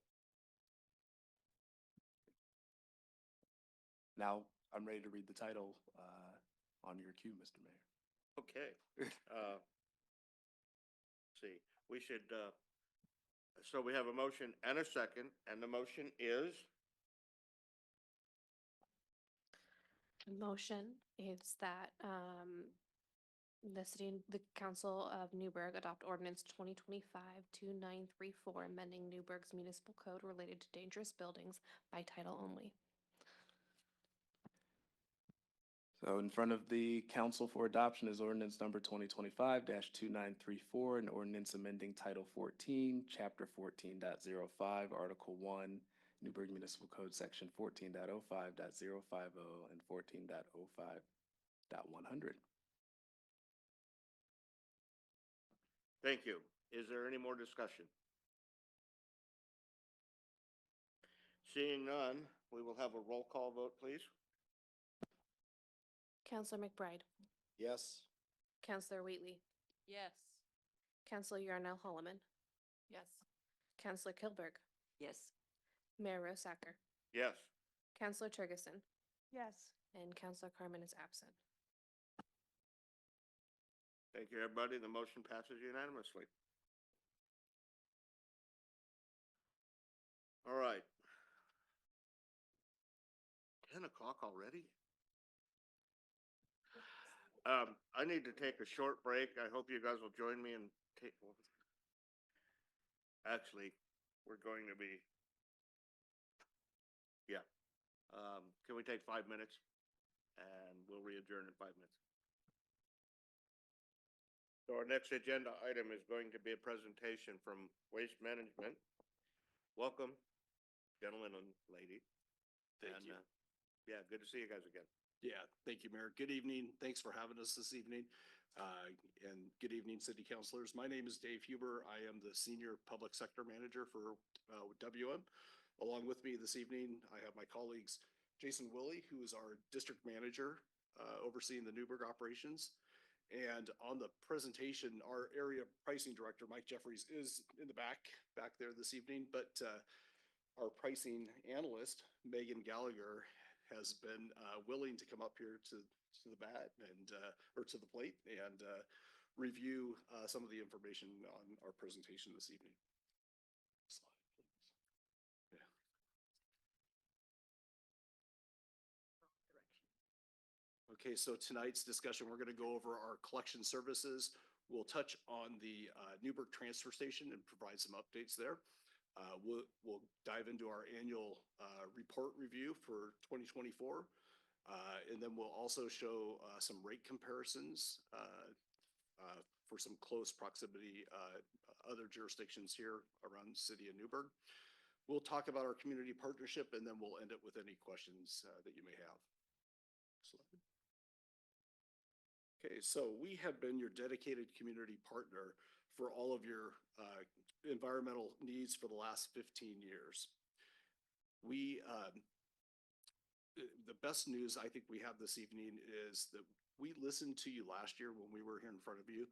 S14: Now I'm ready to read the title on your cue, Mr. Mayor.
S1: Okay. See, we should, so we have a motion and a second, and the motion is?
S2: The motion is that the Council of Newberg adopt ordinance 2025-2934, amending Newberg's municipal code related to dangerous buildings by title only.
S14: So in front of the council for adoption is ordinance number 2025-2934, an ordinance amending Title 14, Chapter 14.05, Article 1, Newberg Municipal Code, Section 14.05.050 and 14.05.100.
S1: Thank you. Is there any more discussion? Seeing none, we will have a roll call vote, please.
S2: Councillor McBride,
S7: Yes.
S2: Councillor Wheatley,
S10: Yes.
S2: Councillor Yarnell Holloman,
S10: Yes.
S2: Councillor Kilburg,
S9: Yes.
S2: Mayor Rosacker,
S1: Yes.
S2: Councillor Turgeson,
S12: Yes.
S2: and Councillor Carmen is absent.
S1: Thank you, everybody. The motion passes unanimously. All right. 10 o'clock already? I need to take a short break. I hope you guys will join me and take, actually, we're going to be, yeah. Can we take 5 minutes? And we'll re-adjourn in 5 minutes. So our next agenda item is going to be a presentation from Waste Management. Welcome, gentlemen and lady.
S16: Thank
S1: And,
S16: you.
S1: Yeah, good to see you guys again.
S16: Yeah, thank you, Mayor. Good evening. Thanks for having us this evening. And good evening, city councilors. My name is Dave Huber. I am the Senior Public Sector Manager for WM. Along with me this evening, I have my colleagues, Jason Willie, who is our District Manager overseeing the Newberg operations. And on the presentation, our Area Pricing Director, Mike Jeffries, is in the back there this evening, but our pricing analyst, Megan Gallagher, has been willing to come up here to the bat and, or to the plate and review some of the information on our presentation this evening. Slide, please. Yeah. Okay, so tonight's discussion, we're going to go over our collection services. We'll touch on the Newberg transfer station and provide some updates there. We'll dive into our annual report review for 2024. And then we'll also show some rate comparisons for some close proximity other jurisdictions here around the city of Newberg. We'll talk about our community partnership, and then we'll end it with any questions that you may have. Slide. Okay, so we have been your dedicated community partner for all of your environmental needs for the last 15 years. We, the best news I think we have this evening is that we listened to you last year when we were here in front of you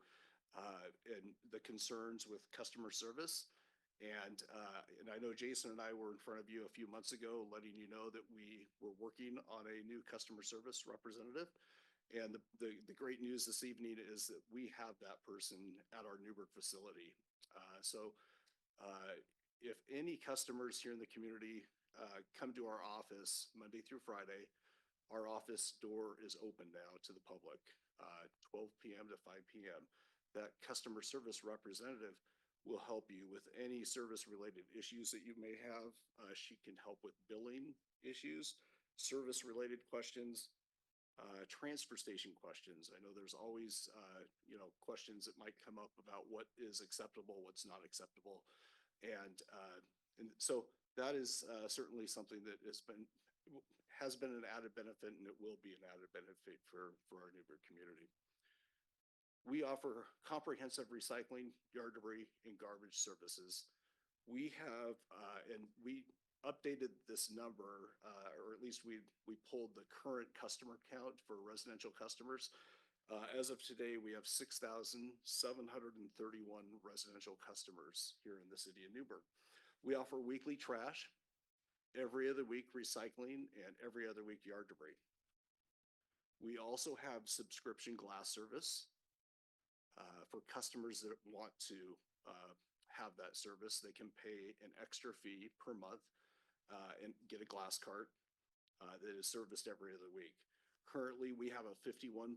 S16: and the concerns with customer service. And I know Jason and I were in front of you a few months ago, letting you know that we were working on a new customer service representative. And the great news this evening is that we have that person at our Newberg facility. So if any customers here in the community come to our office Monday through Friday, our office door is open now to the public, 12 p.m. to 5 p.m. That customer service representative will help you with any service-related issues that you may have. She can help with billing issues, service-related questions, transfer station questions. I know there's always, questions that might come up about what is acceptable, what's not acceptable. And so that is certainly something that has been an added benefit, and it will be an added benefit for our Newberg community. We offer comprehensive recycling, yard debris, and garbage services. We have, and we updated this number, or at least we pulled the current customer count for residential customers. As of today, we have 6,731 residential customers here in the city of Newberg. We offer weekly trash, every other week recycling, and every other week yard debris. We also have subscription glass service for customers that want to have that service. They can pay an extra fee per month and get a glass cart that is serviced every other week. Currently, we have a 51%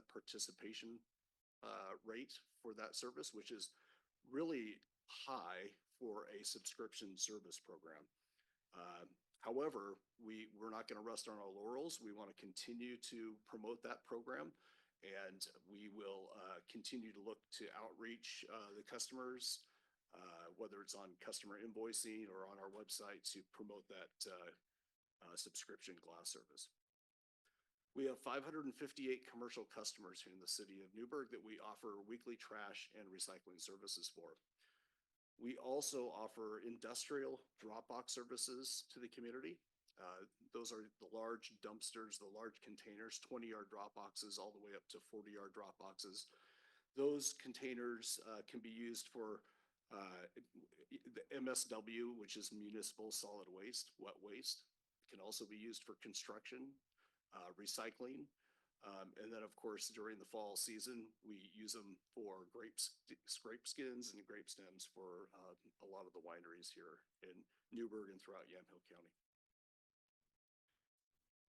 S16: participation rate for that service, which is really high for a subscription service program. However, we're not going to rest on our laurels. We want to continue to promote that program, and we will continue to look to outreach the customers, whether it's on customer invoicing or on our website, to promote that subscription glass service. We have 558 commercial customers here in the city of Newberg that we offer weekly trash and recycling services for. We also offer industrial drop box services to the community. Those are the large dumpsters, the large containers, 20-yard drop boxes, all the way up to 40-yard drop boxes. Those containers can be used for the MSW, which is municipal solid waste, wet waste. It can also be used for construction, recycling, And then, of course, during the fall season, we use them for grape skins and grape stems for a lot of the wineries here in Newberg and throughout Yamhill County.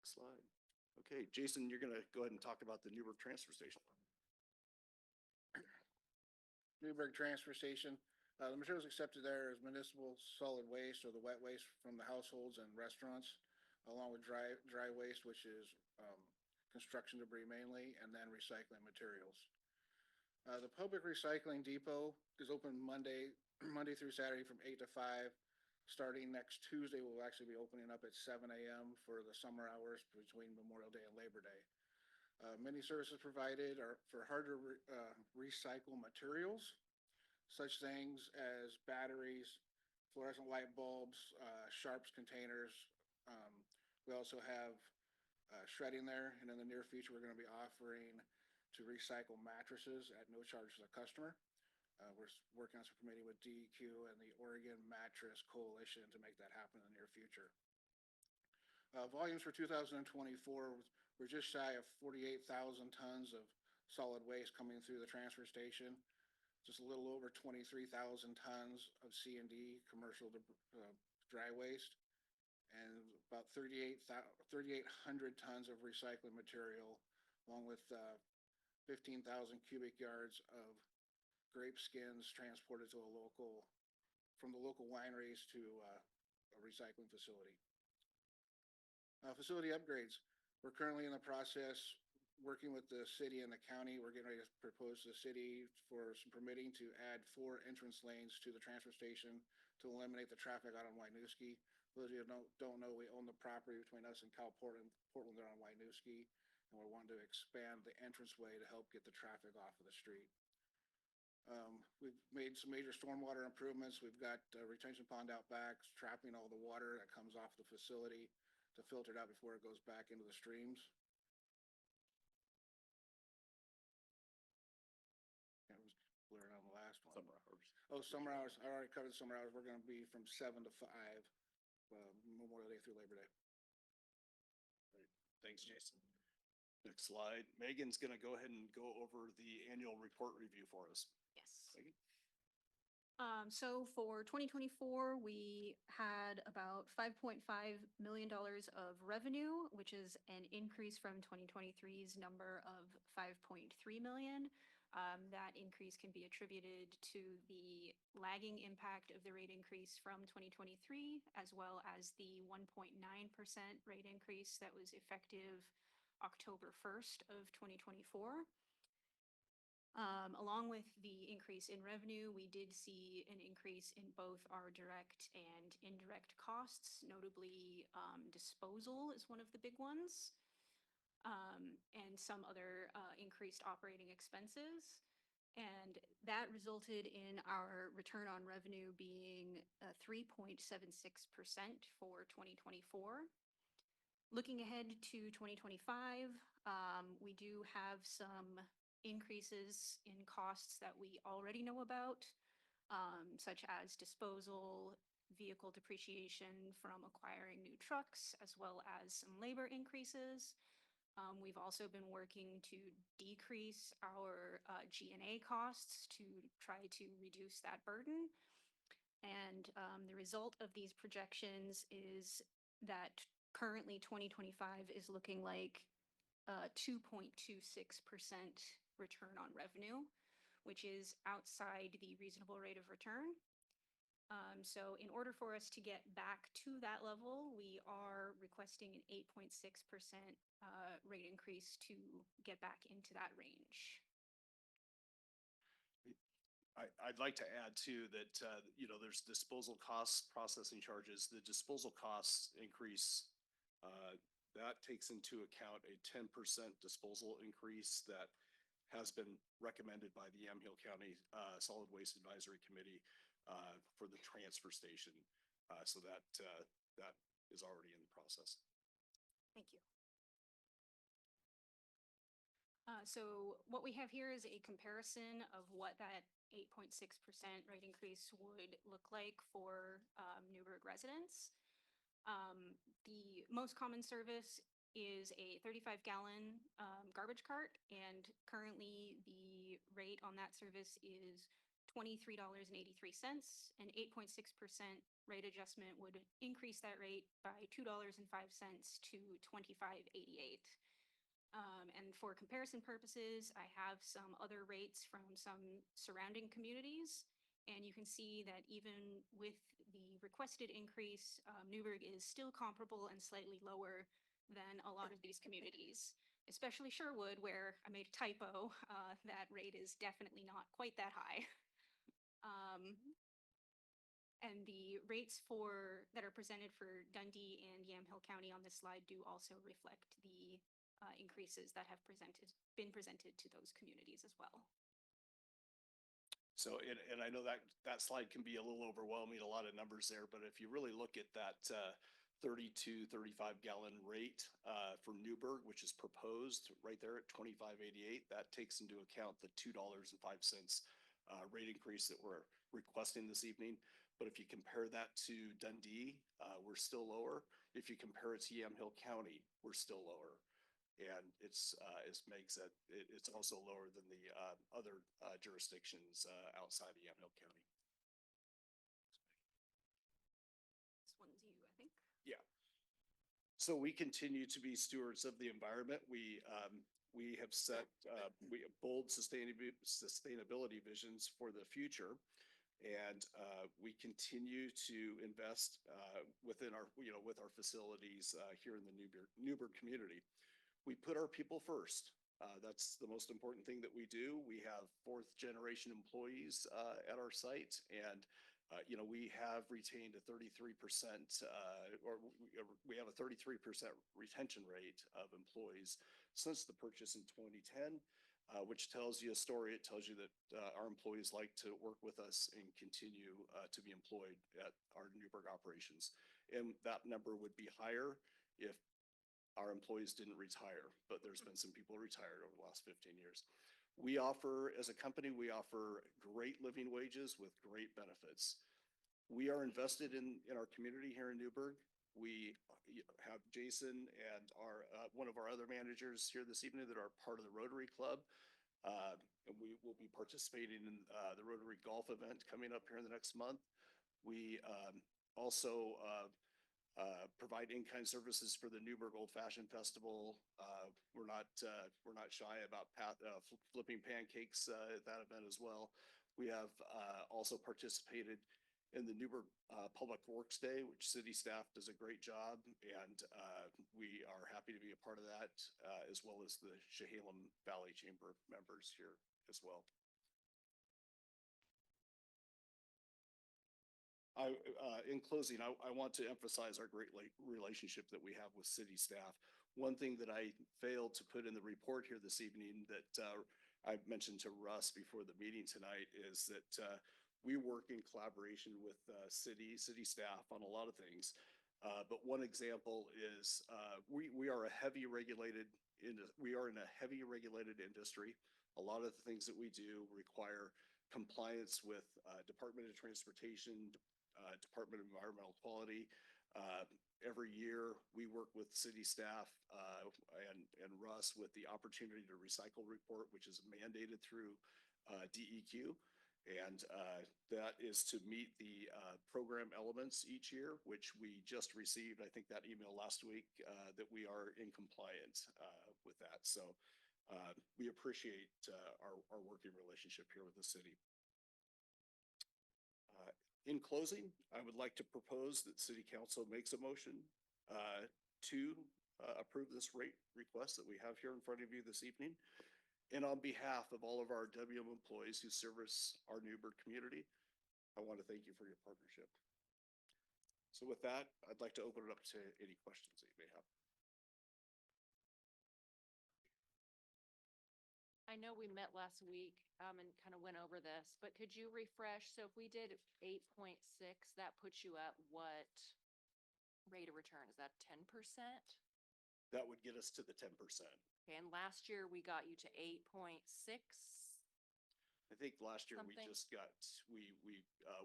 S16: Slide. Okay, Jason, you're gonna go ahead and talk about the Newberg Transfer Station.
S17: Newberg Transfer Station. The materials accepted there is municipal solid waste or the wet waste from the households and restaurants, along with dry waste, which is construction debris mainly, and then recycling materials. The public recycling depot is open Monday through Saturday from 8 to 5. Starting next Tuesday, we'll actually be opening up at 7 a.m. for the summer hours between Memorial Day and Labor Day. Many services provided are for hard to recycle materials, such things as batteries, fluorescent light bulbs, sharps containers. We also have shredding there, and in the near future, we're going to be offering to recycle mattresses at no charge to the customer. We're working on some committee with DEQ and the Oregon Mattress Coalition to make that happen in the near future. Volumes for 2024 were just shy of 48,000 tons of solid waste coming through the transfer station. Just a little over 23,000 tons of C&D, commercial dry waste, and about 3,800 tons of recycling material, along with 15,000 cubic yards of grape skins transported to from the local wineries to a recycling facility. Facility upgrades. We're currently in the process working with the city and the county. We're getting ready to propose to the city for some permitting to add 4 entrance lanes to the transfer station to eliminate the traffic out on Winooski. Those of you who don't know, we own the property between us and Cal Portland there on Winooski, and we're wanting to expand the entranceway to help get the traffic off of the street. We've made some major stormwater improvements. We've got a retention pond out back, trapping all the water that comes off the facility to filter it out before it goes back into the streams. It was blurred on the last one.
S16: Summer hours.
S17: Oh, summer hours. I already covered summer hours. We're going to be from 7 to 5, Memorial Day through Labor Day.
S16: Great. Thanks, Jason. Next slide. Megan's gonna go ahead and go over the annual report review for us.
S2: Yes.
S16: Megan?
S18: So for 2024, we had about $5.5 million of revenue, which is an increase from 2023's number of 5.3 million. That increase can be attributed to the lagging impact of the rate increase from 2023, as well as the 1.9% rate increase that was effective October 1st of 2024. Along with the increase in revenue, we did see an increase in both our direct and indirect costs, notably disposal is one of the big ones, and some other increased operating expenses. And that resulted in our return on revenue being 3.76% for 2024. Looking ahead to 2025, we do have some increases in costs that we already know about, such as disposal, vehicle depreciation from acquiring new trucks, as well as some labor increases. We've also been working to decrease our G&A costs to try to reduce that burden. And the result of these projections is that currently 2025 is looking like 2.26% return on revenue, which is outside the reasonable rate of return. So in order for us to get back to that level, we are requesting an 8.6% rate increase to get back into that range.
S16: I'd like to add too that, there's disposal costs, processing charges. The disposal costs increase, that takes into account a 10% disposal increase that has been recommended by the Yamhill County Solid Waste Advisory Committee for the transfer station. So that is already in the process.
S18: Thank you. So what we have here is a comparison of what that 8.6% rate increase would look like for Newberg residents. The most common service is a 35-gallon garbage cart, and currently the rate on that service is $23.83. An 8.6% rate adjustment would increase that rate by $2.05 to $25.88. And for comparison purposes, I have some other rates from some surrounding communities. And you can see that even with the requested increase, Newberg is still comparable and slightly lower than a lot of these communities, especially Sherwood, where I made a typo. That rate is definitely not quite that high. And the rates that are presented for Dundee and Yamhill County on this slide do also reflect the increases that have been presented to those communities as well.
S16: So, and I know that that slide can be a little overwhelming, a lot of numbers there, but if you really look at that 32, 35 gallon rate for Newberg, which is proposed right there at 25.88, that takes into account the $2.05 rate increase that we're requesting this evening. But if you compare that to Dundee, we're still lower. If you compare it to Yamhill County, we're still lower. And it's, as Meg said, it's also lower than the other jurisdictions outside of Yamhill County.
S18: This one's you, I think.
S16: Yeah. So we continue to be stewards of the environment. We have set bold sustainability visions for the future. And we continue to invest within our, with our facilities here in the Newberg community. We put our people first. That's the most important thing that we do. We have fourth generation employees at our site, and we have retained a 33%, or we have a 33% retention rate of employees since the purchase in 2010. Which tells you a story. It tells you that our employees like to work with us and continue to be employed at our Newberg operations. And that number would be higher if our employees didn't retire, but there's been some people retired over the last 15 years. We offer, as a company, we offer great living wages with great benefits. We are invested in our community here in Newberg. We have Jason and one of our other managers here this evening that are part of the Rotary Club. And we will be participating in the Rotary Golf event coming up here in the next month. We also provide in-kind services for the Newberg Old Fashioned Festival. We're not shy about flipping pancakes at that event as well. We have also participated in the Newberg Public Works Day, which city staff does a great job, and we are happy to be a part of that, as well as the Chehalem Valley Chamber members here as well. In closing, I want to emphasize our great relationship that we have with city staff. One thing that I failed to put in the report here this evening that I mentioned to Russ before the meeting tonight is that we work in collaboration with city staff on a lot of things. But one example is we are in a heavy regulated industry. A lot of the things that we do require compliance with Department of Transportation, Department of Environmental Quality. Every year we work with city staff and Russ with the Opportunity to Recycle report, which is mandated through DEQ. And that is to meet the program elements each year, which we just received, I think that email last week, that we are in compliance with that. So we appreciate our working relationship here with the city. In closing, I would like to propose that City Council makes a motion to approve this rate request that we have here in front of you this evening. And on behalf of all of our WM employees who service our Newberg community, I want to thank you for your partnership. So with that, I'd like to open it up to any questions that you may have.
S3: I know we met last week and kind of went over this, but could you refresh? So if we did 8.6, that puts you at what rate of return? Is that 10%?
S16: That would get us to the 10%.
S3: Okay, and last year we got you to 8.6.
S16: I think last year we
S3: Something.
S16: just got,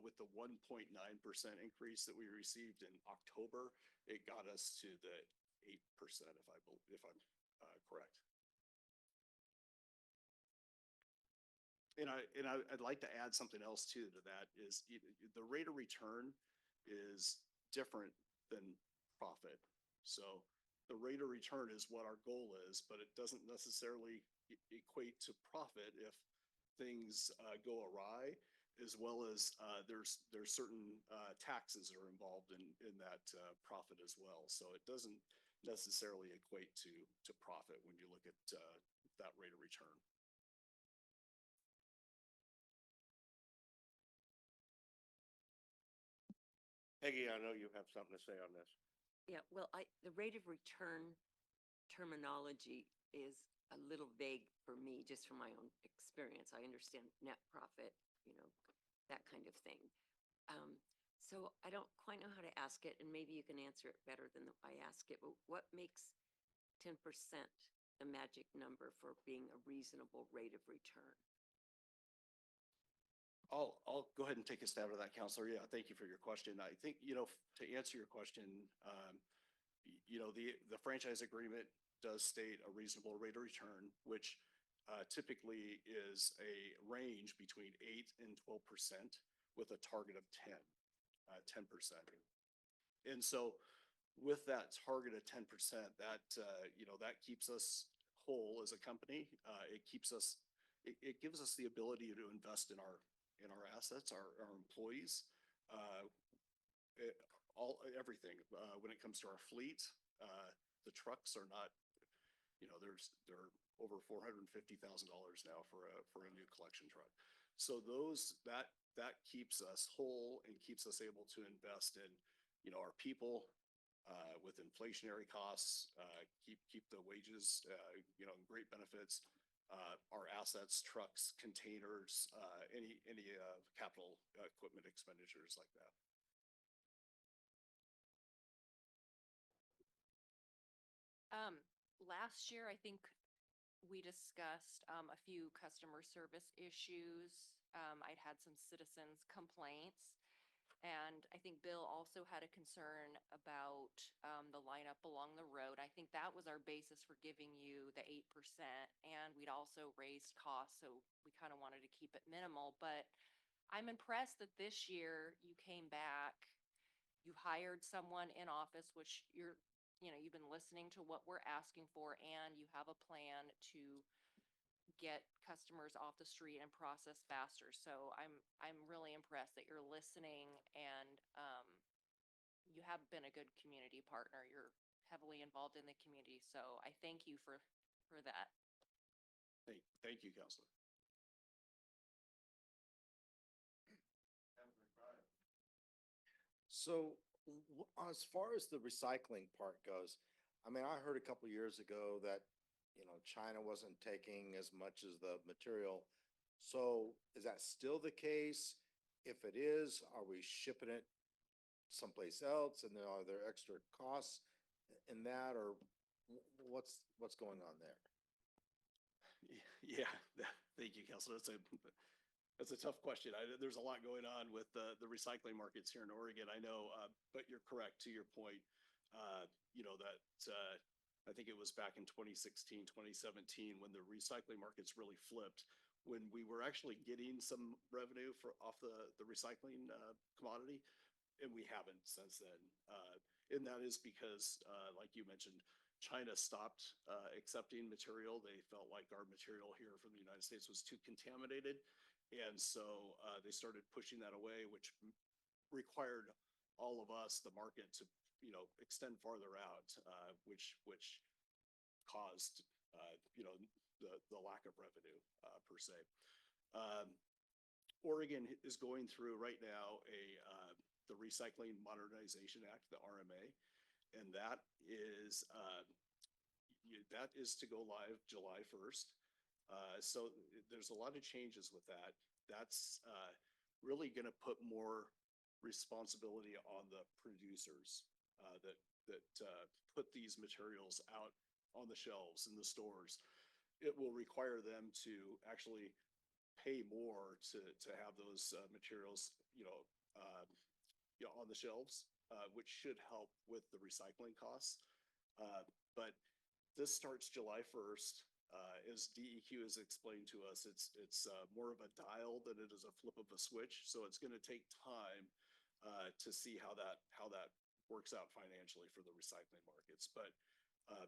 S16: with the 1.9% increase that we received in October, it got us to the 8%. if I'm correct. And I'd like to add something else too to that is the rate of return is different than profit. So the rate of return is what our goal is, but it doesn't necessarily equate to profit if things go awry, as well as there's certain taxes that are involved in that profit as well. So it doesn't necessarily equate to profit when you look at that rate of return.
S1: Peggy, I know you have something to say on this.
S9: Yeah, well, the rate of return terminology is a little vague for me, just from my own experience. I understand net profit, that kind of thing. So I don't quite know how to ask it, and maybe you can answer it better than I ask it, but what makes 10% the magic number for being a reasonable rate of return?
S16: I'll go ahead and take a stab at that, Counselor. Yeah, thank you for your question. I think, to answer your question, the franchise agreement does state a reasonable rate of return, which typically is a range between 8 and 12% with a target of 10%. And so with that target of 10%, that keeps us whole as a company. It gives us the ability to invest in our assets, our employees, everything. When it comes to our fleet, the trucks are not, they're over $450,000 now for a new collection truck. So that keeps us whole and keeps us able to invest in, our people, with inflationary costs, keep the wages, great benefits, our assets, trucks, containers, any capital equipment expenditures like that.
S3: Last year, I think we discussed a few customer service issues. I'd had some citizens' complaints. And I think Bill also had a concern about the lineup along the road. I think that was our basis for giving you the 8%. And we'd also raised costs, so we kind of wanted to keep it minimal. But I'm impressed that this year you came back, you hired someone in office, which you've been listening to what we're asking for, and you have a plan to get customers off the street and process faster. So I'm really impressed that you're listening, and you have been a good community partner. You're heavily involved in the community. So I thank you for that.
S16: Thank you, Counselor.
S7: So as far as the recycling part goes, I mean, I heard a couple years ago that, China wasn't taking as much as the material. So is that still the case? If it is, are we shipping it someplace else? And then are there extra costs in that, or what's going on there?
S16: Yeah, thank you, Counselor. That's a tough question. There's a lot going on with the recycling markets here in Oregon, I know, but you're correct to your point. That I think it was back in 2016, 2017, when the recycling markets really flipped, when we were actually getting some revenue off the recycling commodity, and we haven't since then. And that is because, like you mentioned, China stopped accepting material. They felt like our material here from the United States was too contaminated. And so they started pushing that away, which required all of us, the market, to extend farther out, which caused the lack of revenue per se. Oregon is going through right now the Recycling Modernization Act, the RMA, and that is to go live July 1st. So there's a lot of changes with that. That's really going to put more responsibility on the producers that put these materials out on the shelves in the stores. It will require them to actually pay more to have those materials, on the shelves, which should help with the recycling costs. But This starts July 1st. As DEQ has explained to us, it's more of a dial than it is a flip of a switch. So it's going to take time to see how that works out financially for the recycling markets. But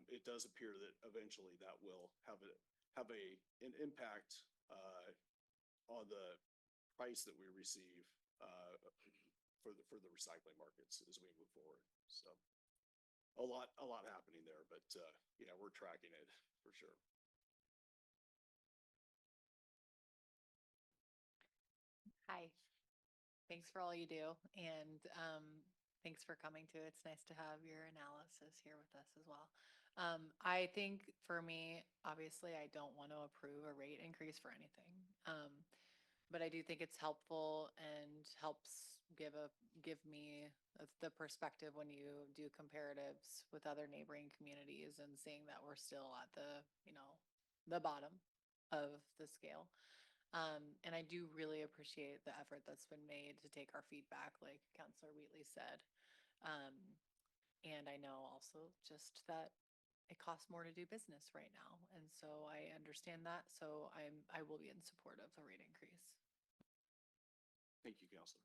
S16: it does appear that eventually that will have an impact on the price that we receive for the recycling markets as we move forward. So a lot happening there, but yeah, we're tracking it for sure.
S19: Hi, thanks for all you do, and thanks for coming to. It's nice to have your analysis here with us as well. I think for me, obviously, I don't want to approve a rate increase for anything. But I do think it's helpful and helps give me the perspective when you do comparatives with other neighboring communities and seeing that we're still at the bottom of the scale. And I do really appreciate the effort that's been made to take our feedback, like Councilor Wheatley said. And I know also just that it costs more to do business right now. And so I understand that. So I will be in support of the rate increase.
S16: Thank you, Counselor.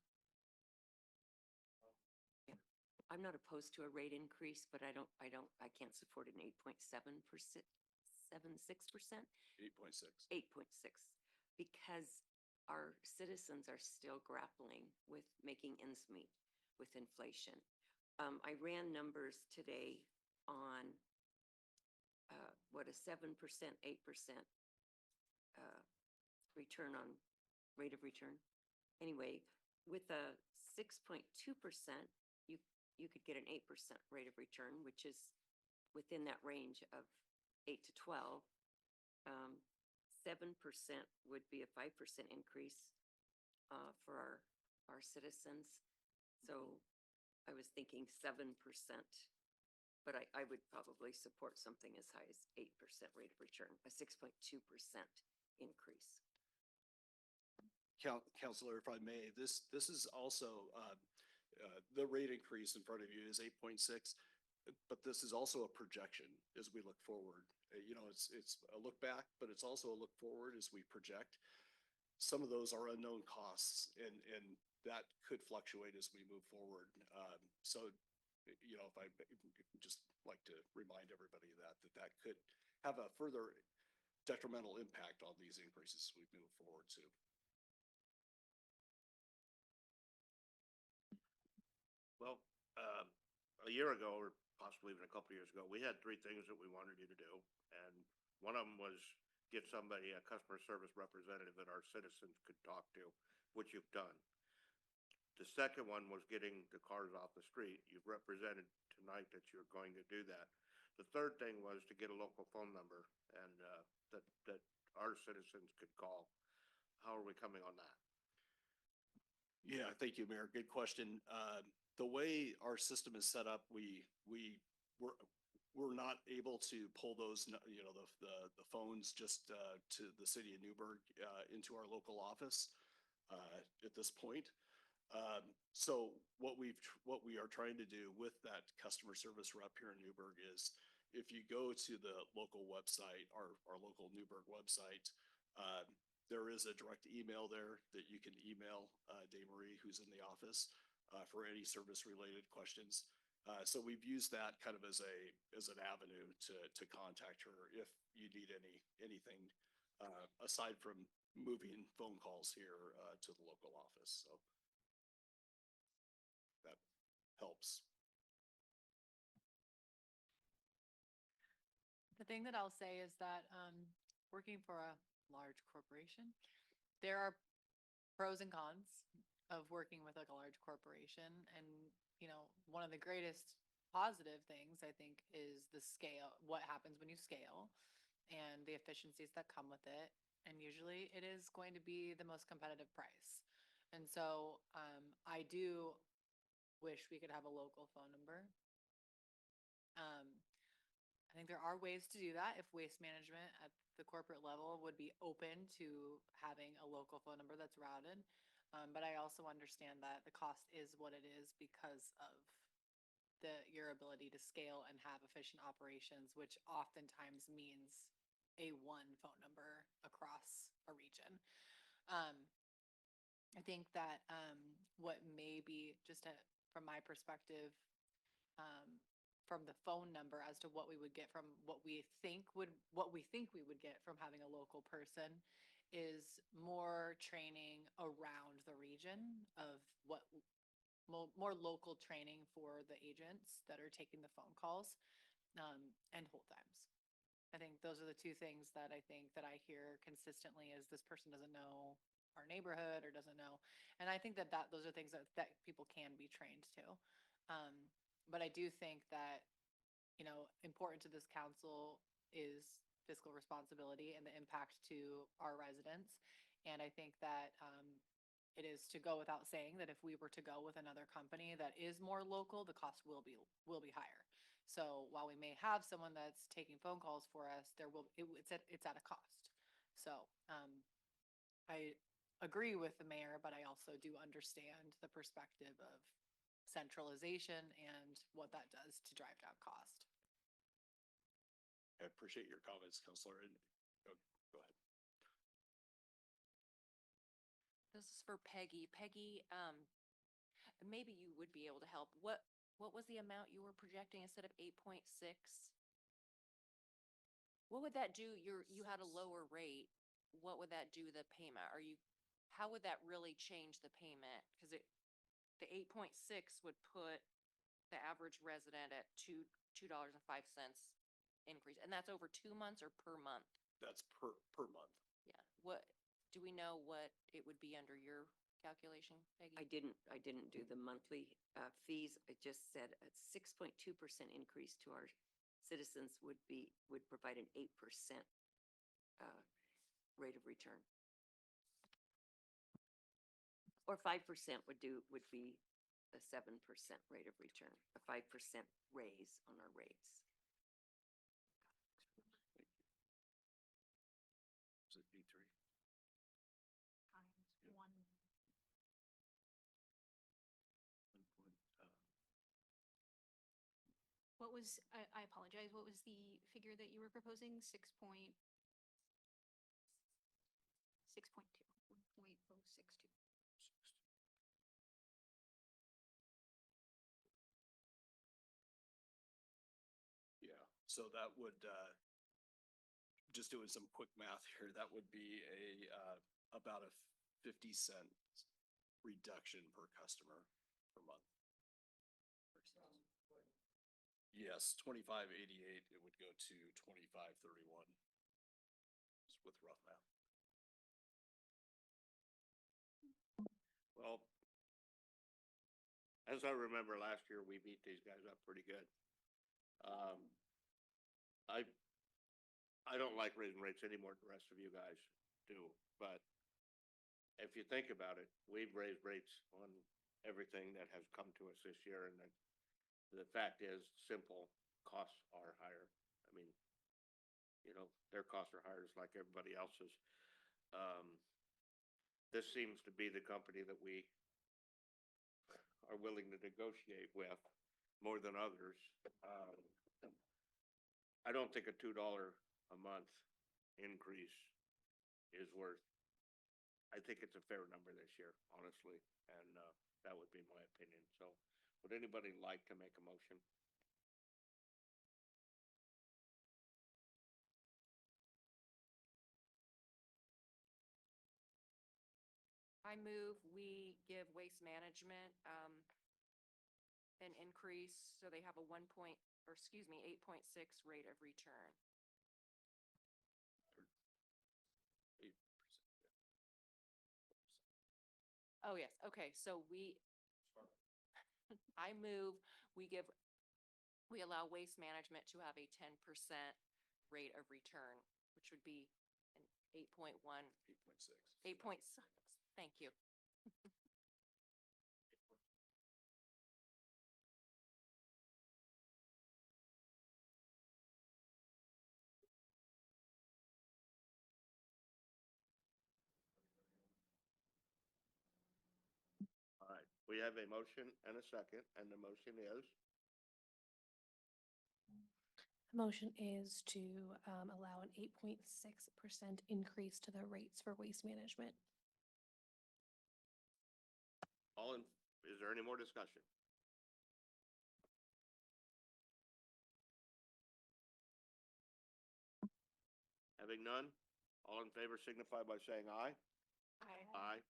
S9: I'm not opposed to a rate increase, but I can't support an 8.7%, 76%.
S16: 8.6.
S9: 8.6, because our citizens are still grappling with making ends meet with inflation. I ran numbers today on what a 7%, 8% return on rate of return. Anyway, with a 6.2%, you could get an 8% rate of return, which is within that range of 8 to 12. 7% would be a 5% increase for our citizens. So I was thinking 7%, but I would probably support something as high as 8% rate of return, a 6.2% increase.
S16: Counselor, if I may, this is also the rate increase in front of you is 8.6, but this is also a projection as we look forward. You know, it's a look back, but it's also a look forward as we project. Some of those are unknown costs, and that could fluctuate as we move forward. So, you know, if I just like to remind everybody that could have a further detrimental impact on these increases as we move forward too.
S1: Well, a year ago, or possibly even a couple of years ago, we had three things that we wanted you to do. And one of them was get somebody, a customer service representative that our citizens could talk to, which you've done. The second one was getting the cars off the street. You've represented tonight that you're going to do that. The third thing was to get a local phone number and that our citizens could call. How are we coming on that?
S16: Yeah, thank you, Mayor. Good question. The way our system is set up, we're not able to pull those, you know, the phones just to the city of Newberg into our local office at this point. So what we are trying to do with that customer service rep here in Newberg is, if you go to the local website, our local Newberg website, there is a direct email there that you can email Dave Marie, who's in the office, for any service related questions. So we've used that kind of as an avenue to contact her if you need anything aside from moving phone calls here to the local office. So that helps.
S19: The thing that I'll say is that working for a large corporation, there are pros and cons of working with like a large corporation. And, you know, one of the greatest positive things I think is the scale, what happens when you scale and the efficiencies that come with it. And usually it is going to be the most competitive price. And so I do wish we could have a local phone number. I think there are ways to do that if Waste Management at the corporate level would be open to having a local phone number that's routed. But I also understand that the cost is what it is because of your ability to scale and have efficient operations, which oftentimes means a one phone number across a region. I think that what may be just from my perspective, from the phone number as to what we would get from what we think we would get from having a local person is more training around the region of what more local training for the agents that are taking the phone calls and hold times. I think those are the two things that I think that I hear consistently is this person doesn't know our neighborhood or doesn't know. And I think that those are things that people can be trained to. But I do think that, you know, important to this council is fiscal responsibility and the impact to our residents. And I think that it is to go without saying that if we were to go with another company that is more local, the cost will be higher. So while we may have someone that's taking phone calls for us, it's at a cost. So I agree with the mayor, but I also do understand the perspective of centralization and what that does to drive down cost.
S16: I appreciate your comments, Counselor. And go ahead.
S3: This is for Peggy. Peggy, maybe you would be able to help. What was the amount you were projecting instead of 8.6? What would that do? You had a lower rate. What would that do the payment? How would that really change the payment? Because the 8.6 would put the average resident at $2.05 increase. And that's over 2 months or per month?
S16: That's per month.
S3: Yeah. Do we know what it would be under your calculation, Peggy?
S9: I didn't do the monthly fees. I just said a 6.2% increase to our citizens would provide an 8% rate of return. Or 5% would be a 7% rate of return, a 5% raise on our rates.
S16: Is it D3?
S18: Times one. What was, I apologize, what was the figure that you were proposing? 6.2, 1.062.
S16: Yeah, so that would, just doing some quick math here, that would be about a 50-cent reduction per customer per month. Yes, 25.88, it would go to 25.31 with rough math.
S1: Well, as I remember last year, we beat these guys up pretty good. I don't like raising rates any more than the rest of you guys do, but if you think about it, we've raised rates on everything that has come to us this year, and the fact is, simple, costs are higher. I mean, you know, their costs are higher just like everybody else's. This seems to be the company that we are willing to negotiate with more than others. I don't think a $2 a month increase is worth, I think it's a fair number this year, honestly, and that would be my opinion. So would anybody like to make a motion?
S3: I move we give Waste Management an increase, so they have a 8.6 rate of return.
S16: 8%.
S3: Oh, yes, okay, so I move we allow Waste Management to have a 10% rate of return, which would be an 8.1.
S16: 8.6.
S3: 8.6, thank you.
S1: All right, we have a motion and a second, and the motion is?
S2: Motion is to allow an 8.6% increase to the rates for waste management.
S1: Is there any more discussion? Having none, all in favor signify by saying aye. Aye.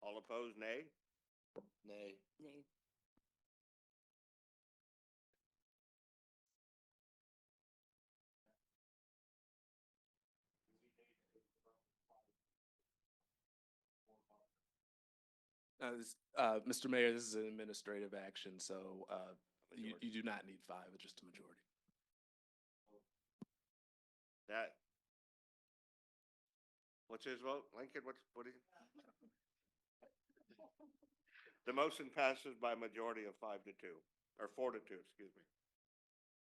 S1: All opposed, nay.
S7: Nay.
S9: Nay.
S14: Mr. Mayor, this is an administrative action, so you do not need five, it's just a majority.
S1: That. What's his vote? Lincoln, what is? The motion passes by a majority of 5-2, or 4-2, excuse me.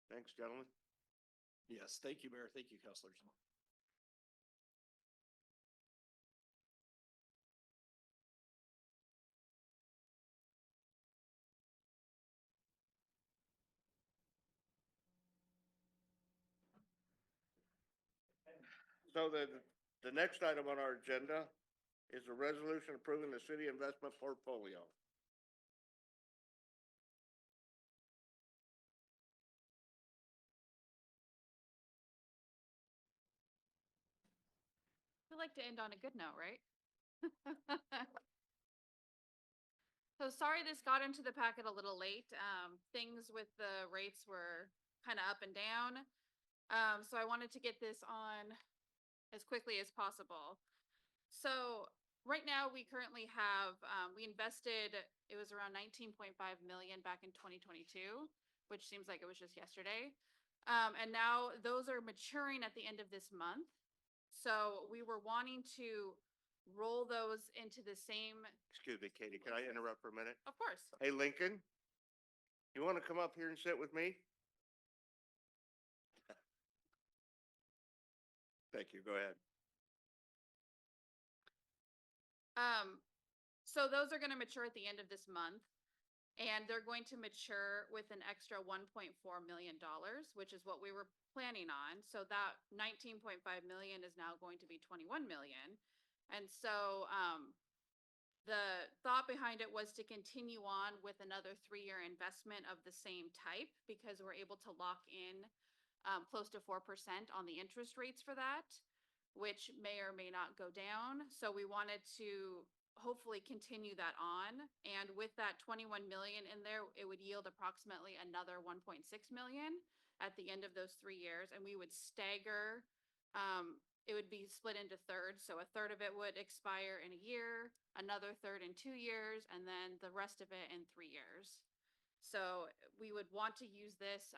S1: Thanks, gentlemen.
S16: Yes, thank you, Mayor. Thank you, councilors.
S1: So the next item on our agenda is a resolution approving the city investment portfolio.
S20: We like to end on a good note, right? So sorry this got into the packet a little late. Things with the rates were kind of up and down. So I wanted to get this on as quickly as possible. So right now we currently have, we invested, it was around 19.5 million back in 2022, which seems like it was just yesterday. And now those are maturing at the end of this month. So we were wanting to roll those into the same.
S1: Excuse me, Katie, can I interrupt for a minute?
S20: Of course.
S1: Hey, Lincoln, you want to come up here and sit with me? Thank you, go ahead.
S20: So those are going to mature at the end of this month. And they're going to mature with an extra $1.4 million, which is what we were planning on. So that 19.5 million is now going to be 21 million. And so the thought behind it was to continue on with another 3-year investment of the same type, because we're able to lock in close to 4% on the interest rates for that, which may or may not go down. So we wanted to hopefully continue that on. And with that 21 million in there, it would yield approximately another 1.6 million at the end of those 3 years. And we would stagger, it would be split into thirds. So a third of it would expire in a year, another third in 2 years, and then the rest of it in 3 years. So we would want to use this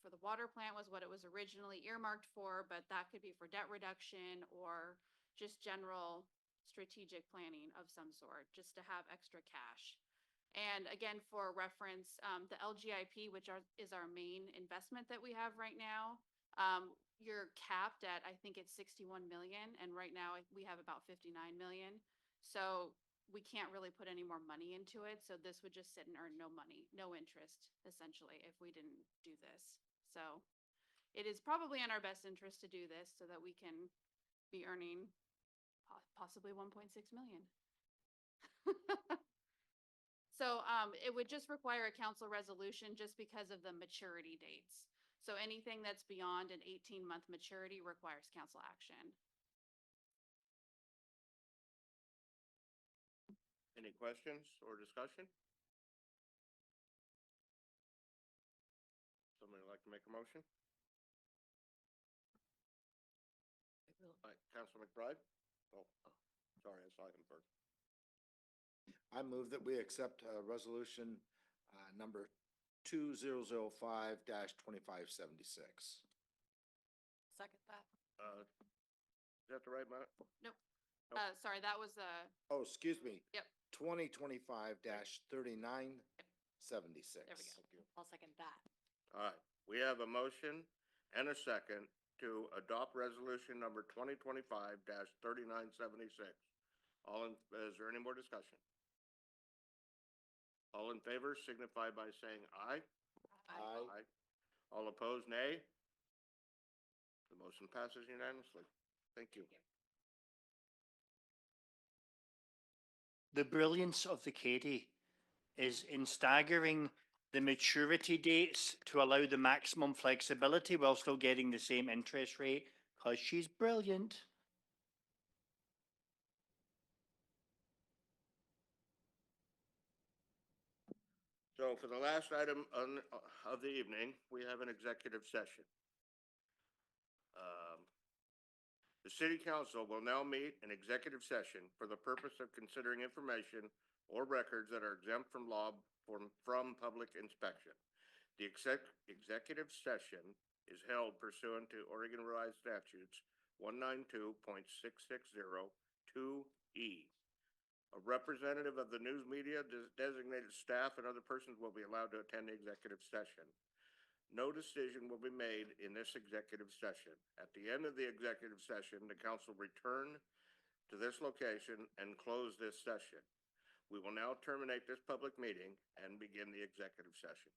S20: for the water plant was what it was originally earmarked for, but that could be for debt reduction or just general strategic planning of some sort, just to have extra cash. And again, for reference, the LGIP, which is our main investment that we have right now, you're capped at, I think it's 61 million, and right now we have about 59 million. So we can't really put any more money into it. So this would just sit and earn no money, no interest, essentially, if we didn't do this. So it is probably in our best interest to do this so that we can be earning possibly 1.6 million. So it would just require a council resolution just because of the maturity dates. So anything that's beyond an 18-month maturity requires council action.
S1: Any questions or discussion? Somebody would like to make a motion? All right, Councilor McBride? Oh, sorry, I saw him first.
S7: I move that we accept resolution number 2005-2576.
S20: Second that.
S1: Is that the right amount?
S20: Nope.
S1: Nope.
S20: Sorry, that was
S7: Oh, excuse me.
S20: Yep.
S7: 2025-3976.
S20: There we go. I'll second that.
S1: All right, we have a motion and a second to adopt resolution number 2025-3976. Is there any more discussion? All in favor signify by saying aye.
S7: Aye.
S1: All opposed, nay. Motion passes unanimously. Thank you.
S4: The brilliance of the Katie is in staggering the maturity dates to allow the maximum flexibility while still getting the same interest rate, because she's brilliant.
S1: So for the last item of the evening, we have an executive session. The city council will now meet in executive session for the purpose of considering information or records that are exempt from law from public inspection. The executive session is held pursuant to Oregon Revised Statutes 192.6602E. A representative of the news media, designated staff, and other persons will be allowed to attend the executive session. No decision will be made in this executive session. At the end of the executive session, the council return to this location and close this session. We will now terminate this public meeting and begin the executive session.